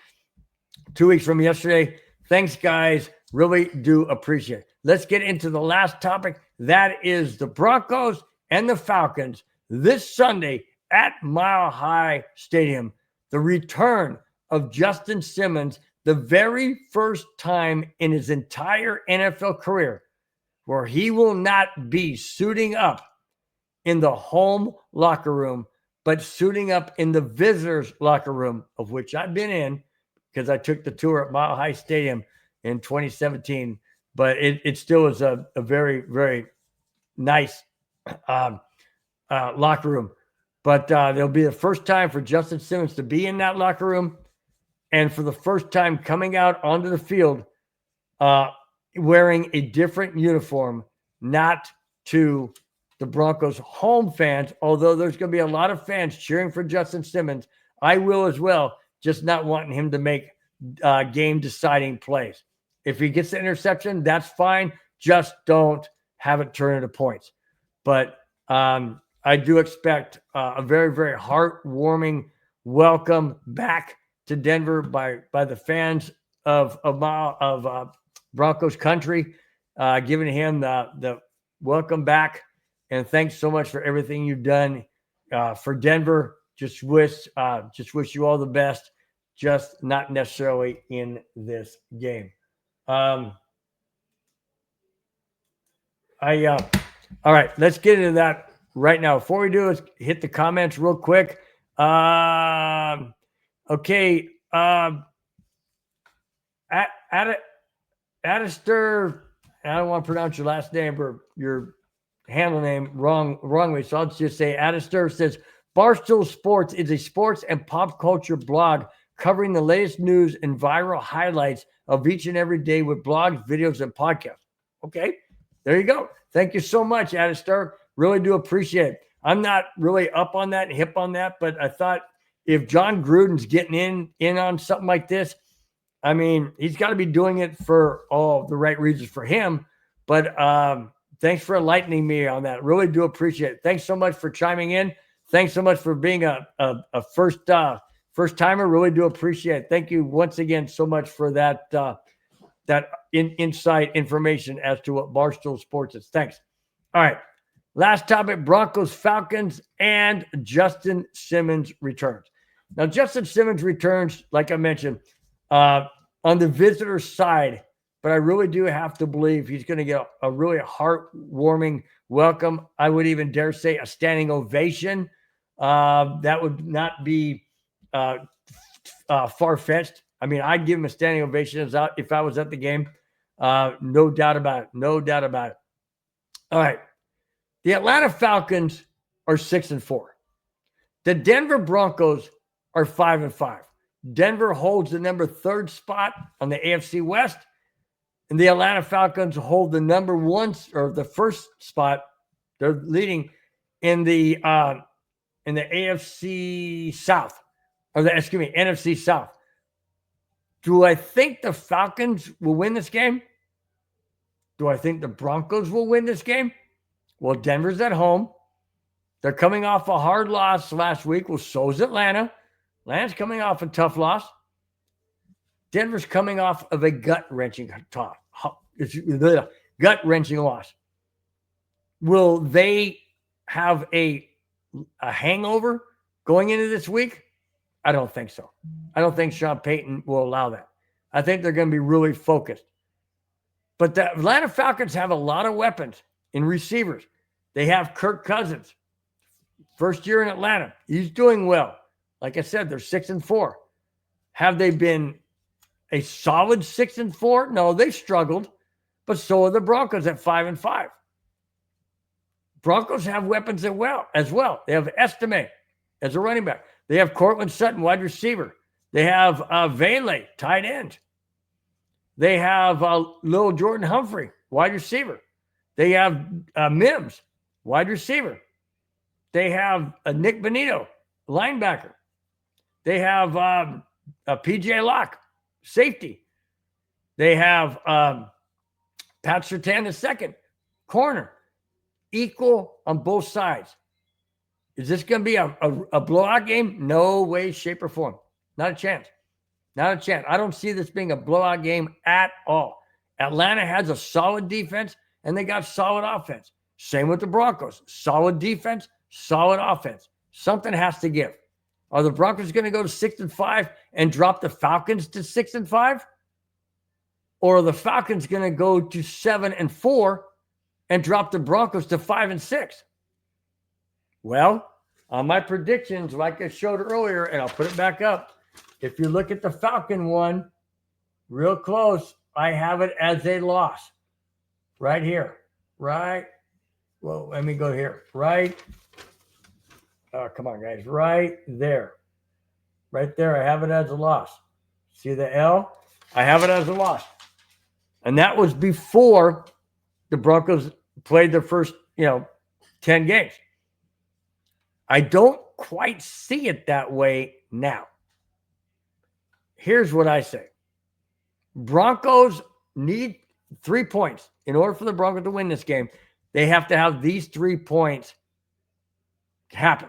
2 weeks from yesterday. Thanks, guys. Really do appreciate it. Let's get into the last topic. That is the Broncos and the Falcons this Sunday at Mile High Stadium. The return of Justin Simmons, the very first time in his entire NFL career where he will not be suiting up in the home locker room, but suiting up in the visitors' locker room, of which I've been in because I took the tour at Mile High Stadium in 2017. But it still is a very, very nice locker room. But there'll be the first time for Justin Simmons to be in that locker room, and for the first time coming out onto the field wearing a different uniform, not to the Broncos home fans, although there's going to be a lot of fans cheering for Justin Simmons. I will as well, just not wanting him to make game-deciding plays. If he gets the interception, that's fine. Just don't have it turn into points. But I do expect a very, very heartwarming welcome back to Denver by the fans of Broncos country, giving him the welcome back. And thanks so much for everything you've done for Denver. Just wish you all the best, just not necessarily in this game. All right, let's get into that right now. Before we do, let's hit the comments real quick. Okay. Adister, I don't want to pronounce your last name or your handle name wrongly, so I'll just say Adister says, Barstool Sports is a sports and pop culture blog covering the latest news and viral highlights of each and every day with blogs, videos, and podcasts. Okay, there you go. Thank you so much, Adister. Really do appreciate it. I'm not really up on that and hip on that, but I thought if John Gruden's getting in on something like this, I mean, he's got to be doing it for all the right reasons for him. But thanks for enlightening me on that. Really do appreciate it. Thanks so much for chiming in. Thanks so much for being a first timer. Really do appreciate it. Thank you once again so much for that insight information as to what Barstool Sports is. Thanks. All right. Last topic, Broncos, Falcons, and Justin Simmons returns. Now, Justin Simmons returns, like I mentioned, on the visitor side, but I really do have to believe he's going to get a really heartwarming welcome. I would even dare say a standing ovation. That would not be far-fetched. I mean, I'd give him a standing ovation if I was at the game. No doubt about it. No doubt about it. All right. The Atlanta Falcons are 6-4. The Denver Broncos are 5-5. Denver holds the number 3 spot on the AFC West, and the Atlanta Falcons hold the number 1 or the first spot. They're leading in the AFC South, or NFC South. Do I think the Falcons will win this game? Do I think the Broncos will win this game? Well, Denver's at home. They're coming off a hard loss last week. Well, so is Atlanta. Atlanta's coming off a tough loss. Denver's coming off of a gut-wrenching loss. Will they have a hangover going into this week? I don't think so. I don't think Sean Payton will allow that. I think they're going to be really focused. But the Atlanta Falcons have a lot of weapons in receivers. They have Kirk Cousins, first year in Atlanta. He's doing well. Like I said, they're 6-4. Have they been a solid 6-4? No, they've struggled, but so are the Broncos at 5-5. Broncos have weapons as well. They have Estime as a running back. They have Cortland Sutton, wide receiver. They have Vele, tight end. They have Lil Jordan Humphrey, wide receiver. They have Mims, wide receiver. They have Nick Bonito, linebacker. They have PJ Locke, safety. They have Pat Surtain II, corner. Equal on both sides. Is this going to be a blowout game? No way, shape, or form. Not a chance. Not a chance. I don't see this being a blowout game at all. Atlanta has a solid defense, and they got solid offense. Same with the Broncos. Solid defense, solid offense. Something has to give. Are the Broncos going to go to 6-5 and drop the Falcons to 6-5? Or are the Falcons going to go to 7-4 and drop the Broncos to 5-6? Well, on my predictions, like I showed earlier, and I'll put it back up, if you look at the Falcon one, real close, I have it as a loss. Right here. Right. Well, let me go here. Right. Oh, come on, guys. Right there. Right there, I have it as a loss. See the L? I have it as a loss. And that was before the Broncos played their first, 10 games. I don't quite see it that way now. Here's what I say. Broncos need 3 points. In order for the Broncos to win this game, they have to have these 3 points happen.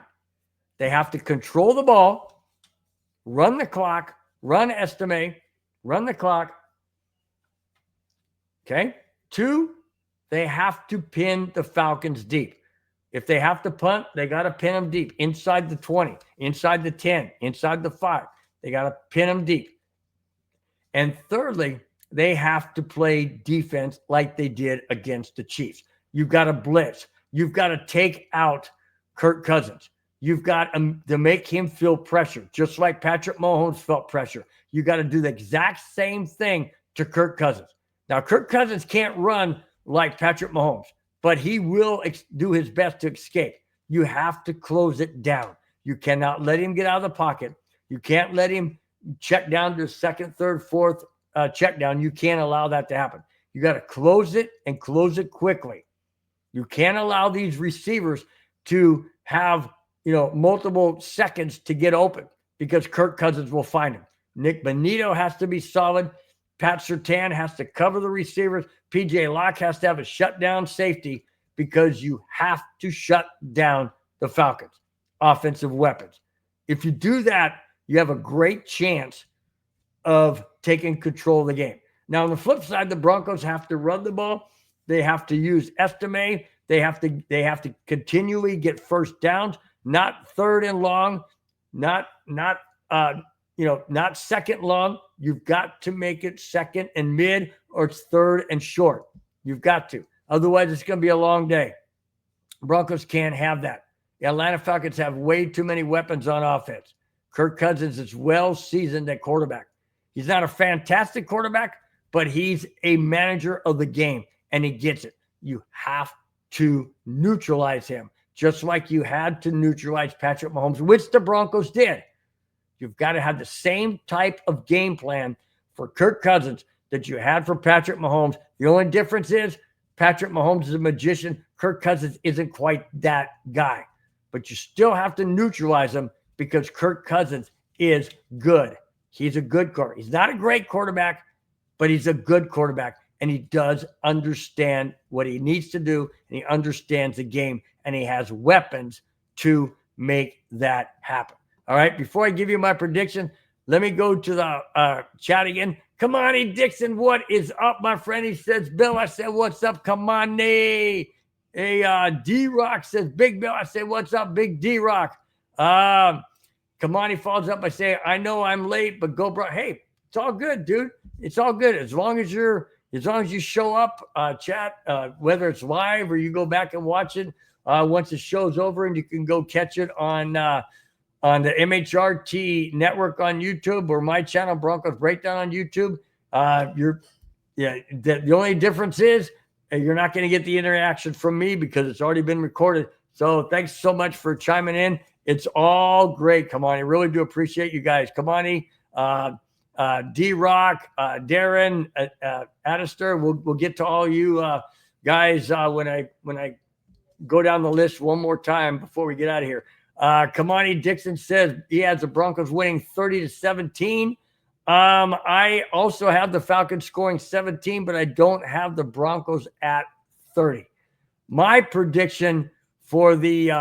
They have to control the ball, run the clock, run Estime, run the clock. Okay? 2, they have to pin the Falcons deep. If they have to punt, they got to pin them deep, inside the 20, inside the 10, inside the 5. They got to pin them deep. And thirdly, they have to play defense like they did against the Chiefs. You've got to blitz. You've got to take out Kirk Cousins. You've got to make him feel pressure, just like Patrick Mahomes felt pressure. You got to do the exact same thing to Kirk Cousins. Now, Kirk Cousins can't run like Patrick Mahomes, but he will do his best to escape. You have to close it down. You cannot let him get out of the pocket. You can't let him check down to second, third, fourth check down. You can't allow that to happen. You got to close it and close it quickly. You can't allow these receivers to have, multiple seconds to get open because Kirk Cousins will find him. Nick Bonito has to be solid. Pat Surtain has to cover the receivers. PJ Locke has to have a shutdown safety because you have to shut down the Falcons' offensive weapons. If you do that, you have a great chance of taking control of the game. Now, on the flip side, the Broncos have to run the ball. They have to use Estime. They have to continually get first downs, not third and long, not second long. You've got to make it second and mid, or it's third and short. You've got to. Otherwise, it's going to be a long day. Broncos can't have that. The Atlanta Falcons have way too many weapons on offense. Kirk Cousins is well seasoned at quarterback. He's not a fantastic quarterback, but he's a manager of the game, and he gets it. You have to neutralize him, just like you had to neutralize Patrick Mahomes, which the Broncos did. You've got to have the same type of game plan for Kirk Cousins that you had for Patrick Mahomes. The only difference is Patrick Mahomes is a magician. Kirk Cousins isn't quite that guy. But you still have to neutralize him because Kirk Cousins is good. He's a good quarterback. He's not a great quarterback, but he's a good quarterback. And he does understand what he needs to do, and he understands the game, and he has weapons to make that happen. All right, before I give you my prediction, let me go to the chat again. Kamani Dixon, what is up, my friend? He says, Bill, I said, what's up, Kamani? Hey, D-Rock says, Big Bill. I say, what's up, Big D-Rock? Kamani follows up by saying, I know I'm late, but go, bro. Hey, it's all good, dude. It's all good. As long as you show up, chat, whether it's live or you go back and watch it once the show's over, and you can go catch it on the MHRT network on YouTube or my channel, Broncos Breakdown on YouTube. The only difference is you're not going to get the interaction from me because it's already been recorded. So thanks so much for chiming in. It's all great, Kamani. I really do appreciate you guys. Kamani, D-Rock, Darren, Adister, we'll get to all you guys when I go down the list one more time before we get out of here. Kamani Dixon says he has the Broncos winning 30-17. I also have the Falcons scoring 17, but I don't have the Broncos at 30. My prediction for the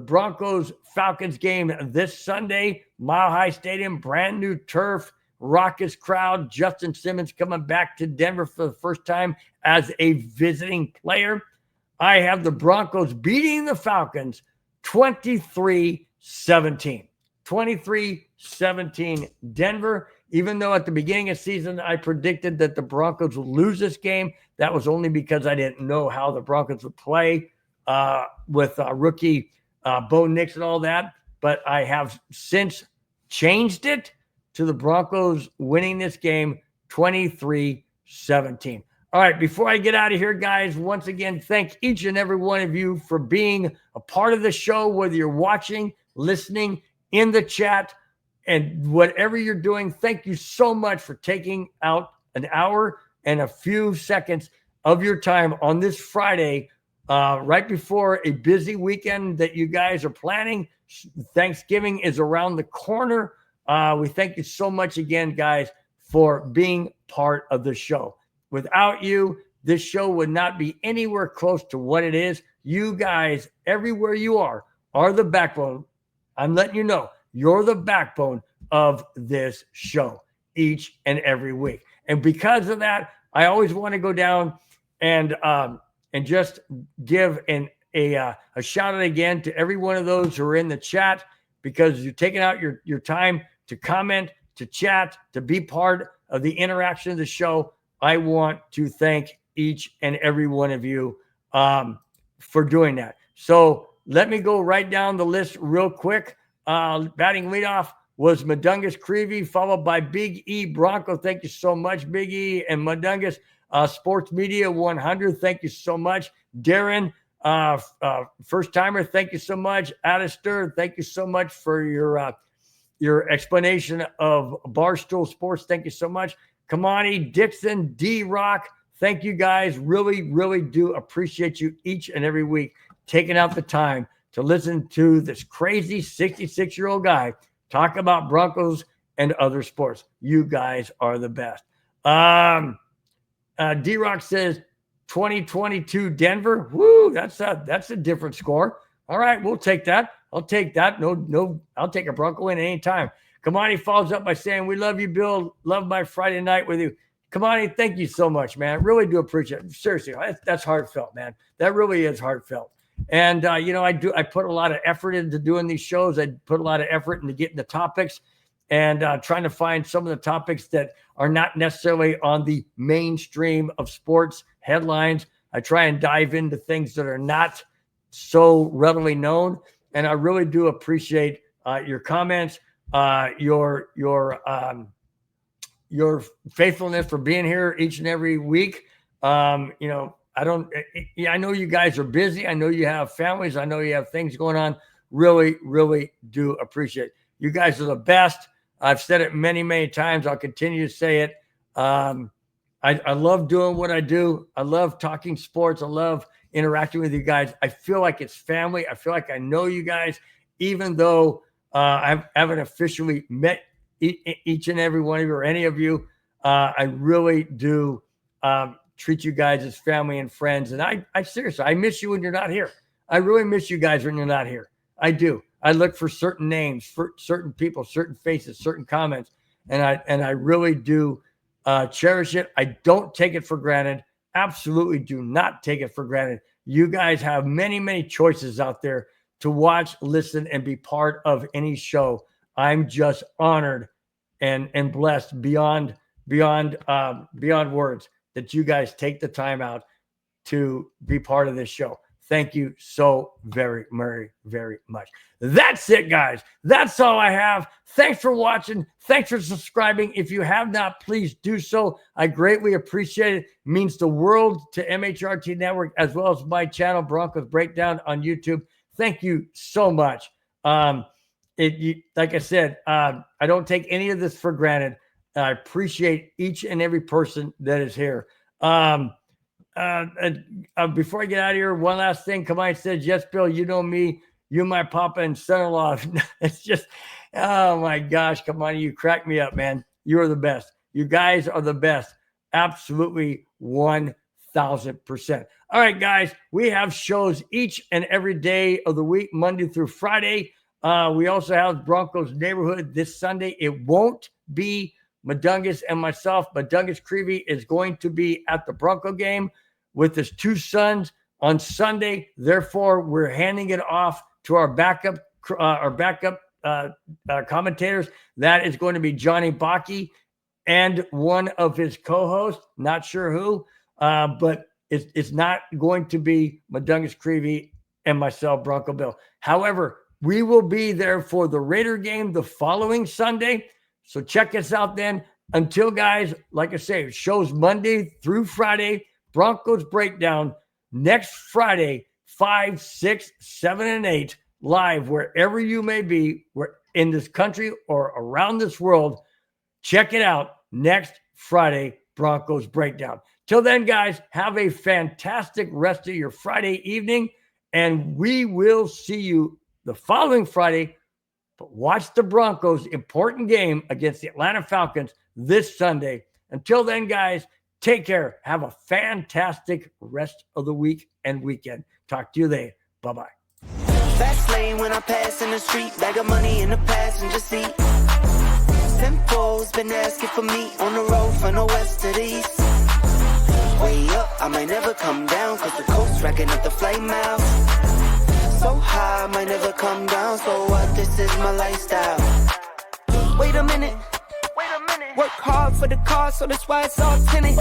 Broncos Falcons game this Sunday, Mile High Stadium, brand new turf, raucous crowd. Justin Simmons coming back to Denver for the first time as a visiting player. I have the Broncos beating the Falcons 23-17. 23-17 Denver. Even though at the beginning of the season I predicted that the Broncos would lose this game, that was only because I didn't know how the Broncos would play with rookie Bo Nix and all that. But I have since changed it to the Broncos winning this game 23-17. All right, before I get out of here, guys, once again, thank each and every one of you for being a part of the show, whether you're watching, listening, in the chat, and whatever you're doing. Thank you so much for taking out an hour and a few seconds of your time on this Friday, right before a busy weekend that you guys are planning. Thanksgiving is around the corner. We thank you so much again, guys, for being part of the show. Without you, this show would not be anywhere close to what it is. You guys, everywhere you are the backbone. I'm letting you know, you're the backbone of this show each and every week. And because of that, I always want to go down and just give a shout out again to every one of those who are in the chat, because you're taking out your time to comment, to chat, to be part of the interaction of the show. I want to thank each and every one of you for doing that. So let me go right down the list real quick. Batting leadoff was Mudungus Creevy, followed by Big E Bronco. Thank you so much, Big E and Mudungus. Sports Media 100, thank you so much. Darren, first timer, thank you so much. Alistair, thank you so much for your explanation of Barstool Sports. Thank you so much. Kamani, Dixon, D-Rock, thank you guys. Really, really do appreciate you each and every week taking out the time to listen to this crazy 66-year-old guy talk about Broncos and other sports. You guys are the best. D-Rock says 2022 Denver. Woo, that's a different score. All right, we'll take that. I'll take that. No, I'll take a Bronco win anytime. Kamani follows up by saying, we love you, Bill. Love my Friday night with you. Kamani, thank you so much, man. I really do appreciate it. Seriously, that's heartfelt, man. That really is heartfelt. And, I put a lot of effort into doing these shows. I put a lot of effort into getting the topics and trying to find some of the topics that are not necessarily on the mainstream of sports headlines. I try and dive into things that are not so readily known. And I really do appreciate your comments, your faithfulness for being here each and every week. I know you guys are busy. I know you have families. I know you have things going on. Really, really do appreciate it. You guys are the best. I've said it many, many times. I'll continue to say it. I love doing what I do. I love talking sports. I love interacting with you guys. I feel like it's family. I feel like I know you guys, even though I haven't officially met each and every one of you or any of you. I really do treat you guys as family and friends. And I seriously, I miss you when you're not here. I really miss you guys when you're not here. I do. I look for certain names, for certain people, certain faces, certain comments. And I really do cherish it. I don't take it for granted. Absolutely do not take it for granted. You guys have many, many choices out there to watch, listen, and be part of any show. I'm just honored and blessed beyond words that you guys take the time out to be part of this show. Thank you so very, very, very much. That's it, guys. That's all I have. Thanks for watching. Thanks for subscribing. If you have not, please do so. I greatly appreciate it. It means the world to MHRT Network, as well as my channel, Broncos Breakdown on YouTube. Thank you so much. Like I said, I don't take any of this for granted. I appreciate each and every person that is here. Before I get out of here, one last thing. Kamai says, yes, Bill, you know me, you, my papa and son-in-law. It's just, oh my gosh, Kamai, you crack me up, man. You're the best. You guys are the best. Absolutely 1,000%. All right, guys, we have shows each and every day of the week, Monday through Friday. We also have Broncos Neighborhood this Sunday. It won't be Mudungus and myself. Mudungus Creevy is going to be at the Bronco game with his two sons on Sunday. Therefore, we're handing it off to our backup commentators. That is going to be Johnny Bakke and one of his co-hosts. Not sure who, but it's not going to be Mudungus Creevy and myself, Bronco Bill. However, we will be there for the Raider game the following Sunday. So check us out then. Until, guys, like I say, shows Monday through Friday. Broncos Breakdown next Friday, 5, 6, 7, and 8, live wherever you may be, where in this country or around this world. Check it out next Friday. Broncos Breakdown. Till then, guys, have a fantastic rest of your Friday evening, and we will see you the following Friday. But watch the Broncos' important game against the Atlanta Falcons this Sunday. Until then, guys, take care. Have a fantastic rest of the week and weekend. Talk to you then. Bye-bye. Fast lane when I pass in the street, bag of money in the passenger seat. Tempo's been asking for me on the road from the west to the east. Way up, I might never come down, cause the coast racking up the flight miles. So high, I might never come down, so what, this is my lifestyle. Wait a minute, work hard for the car, so that's why it's all tinted.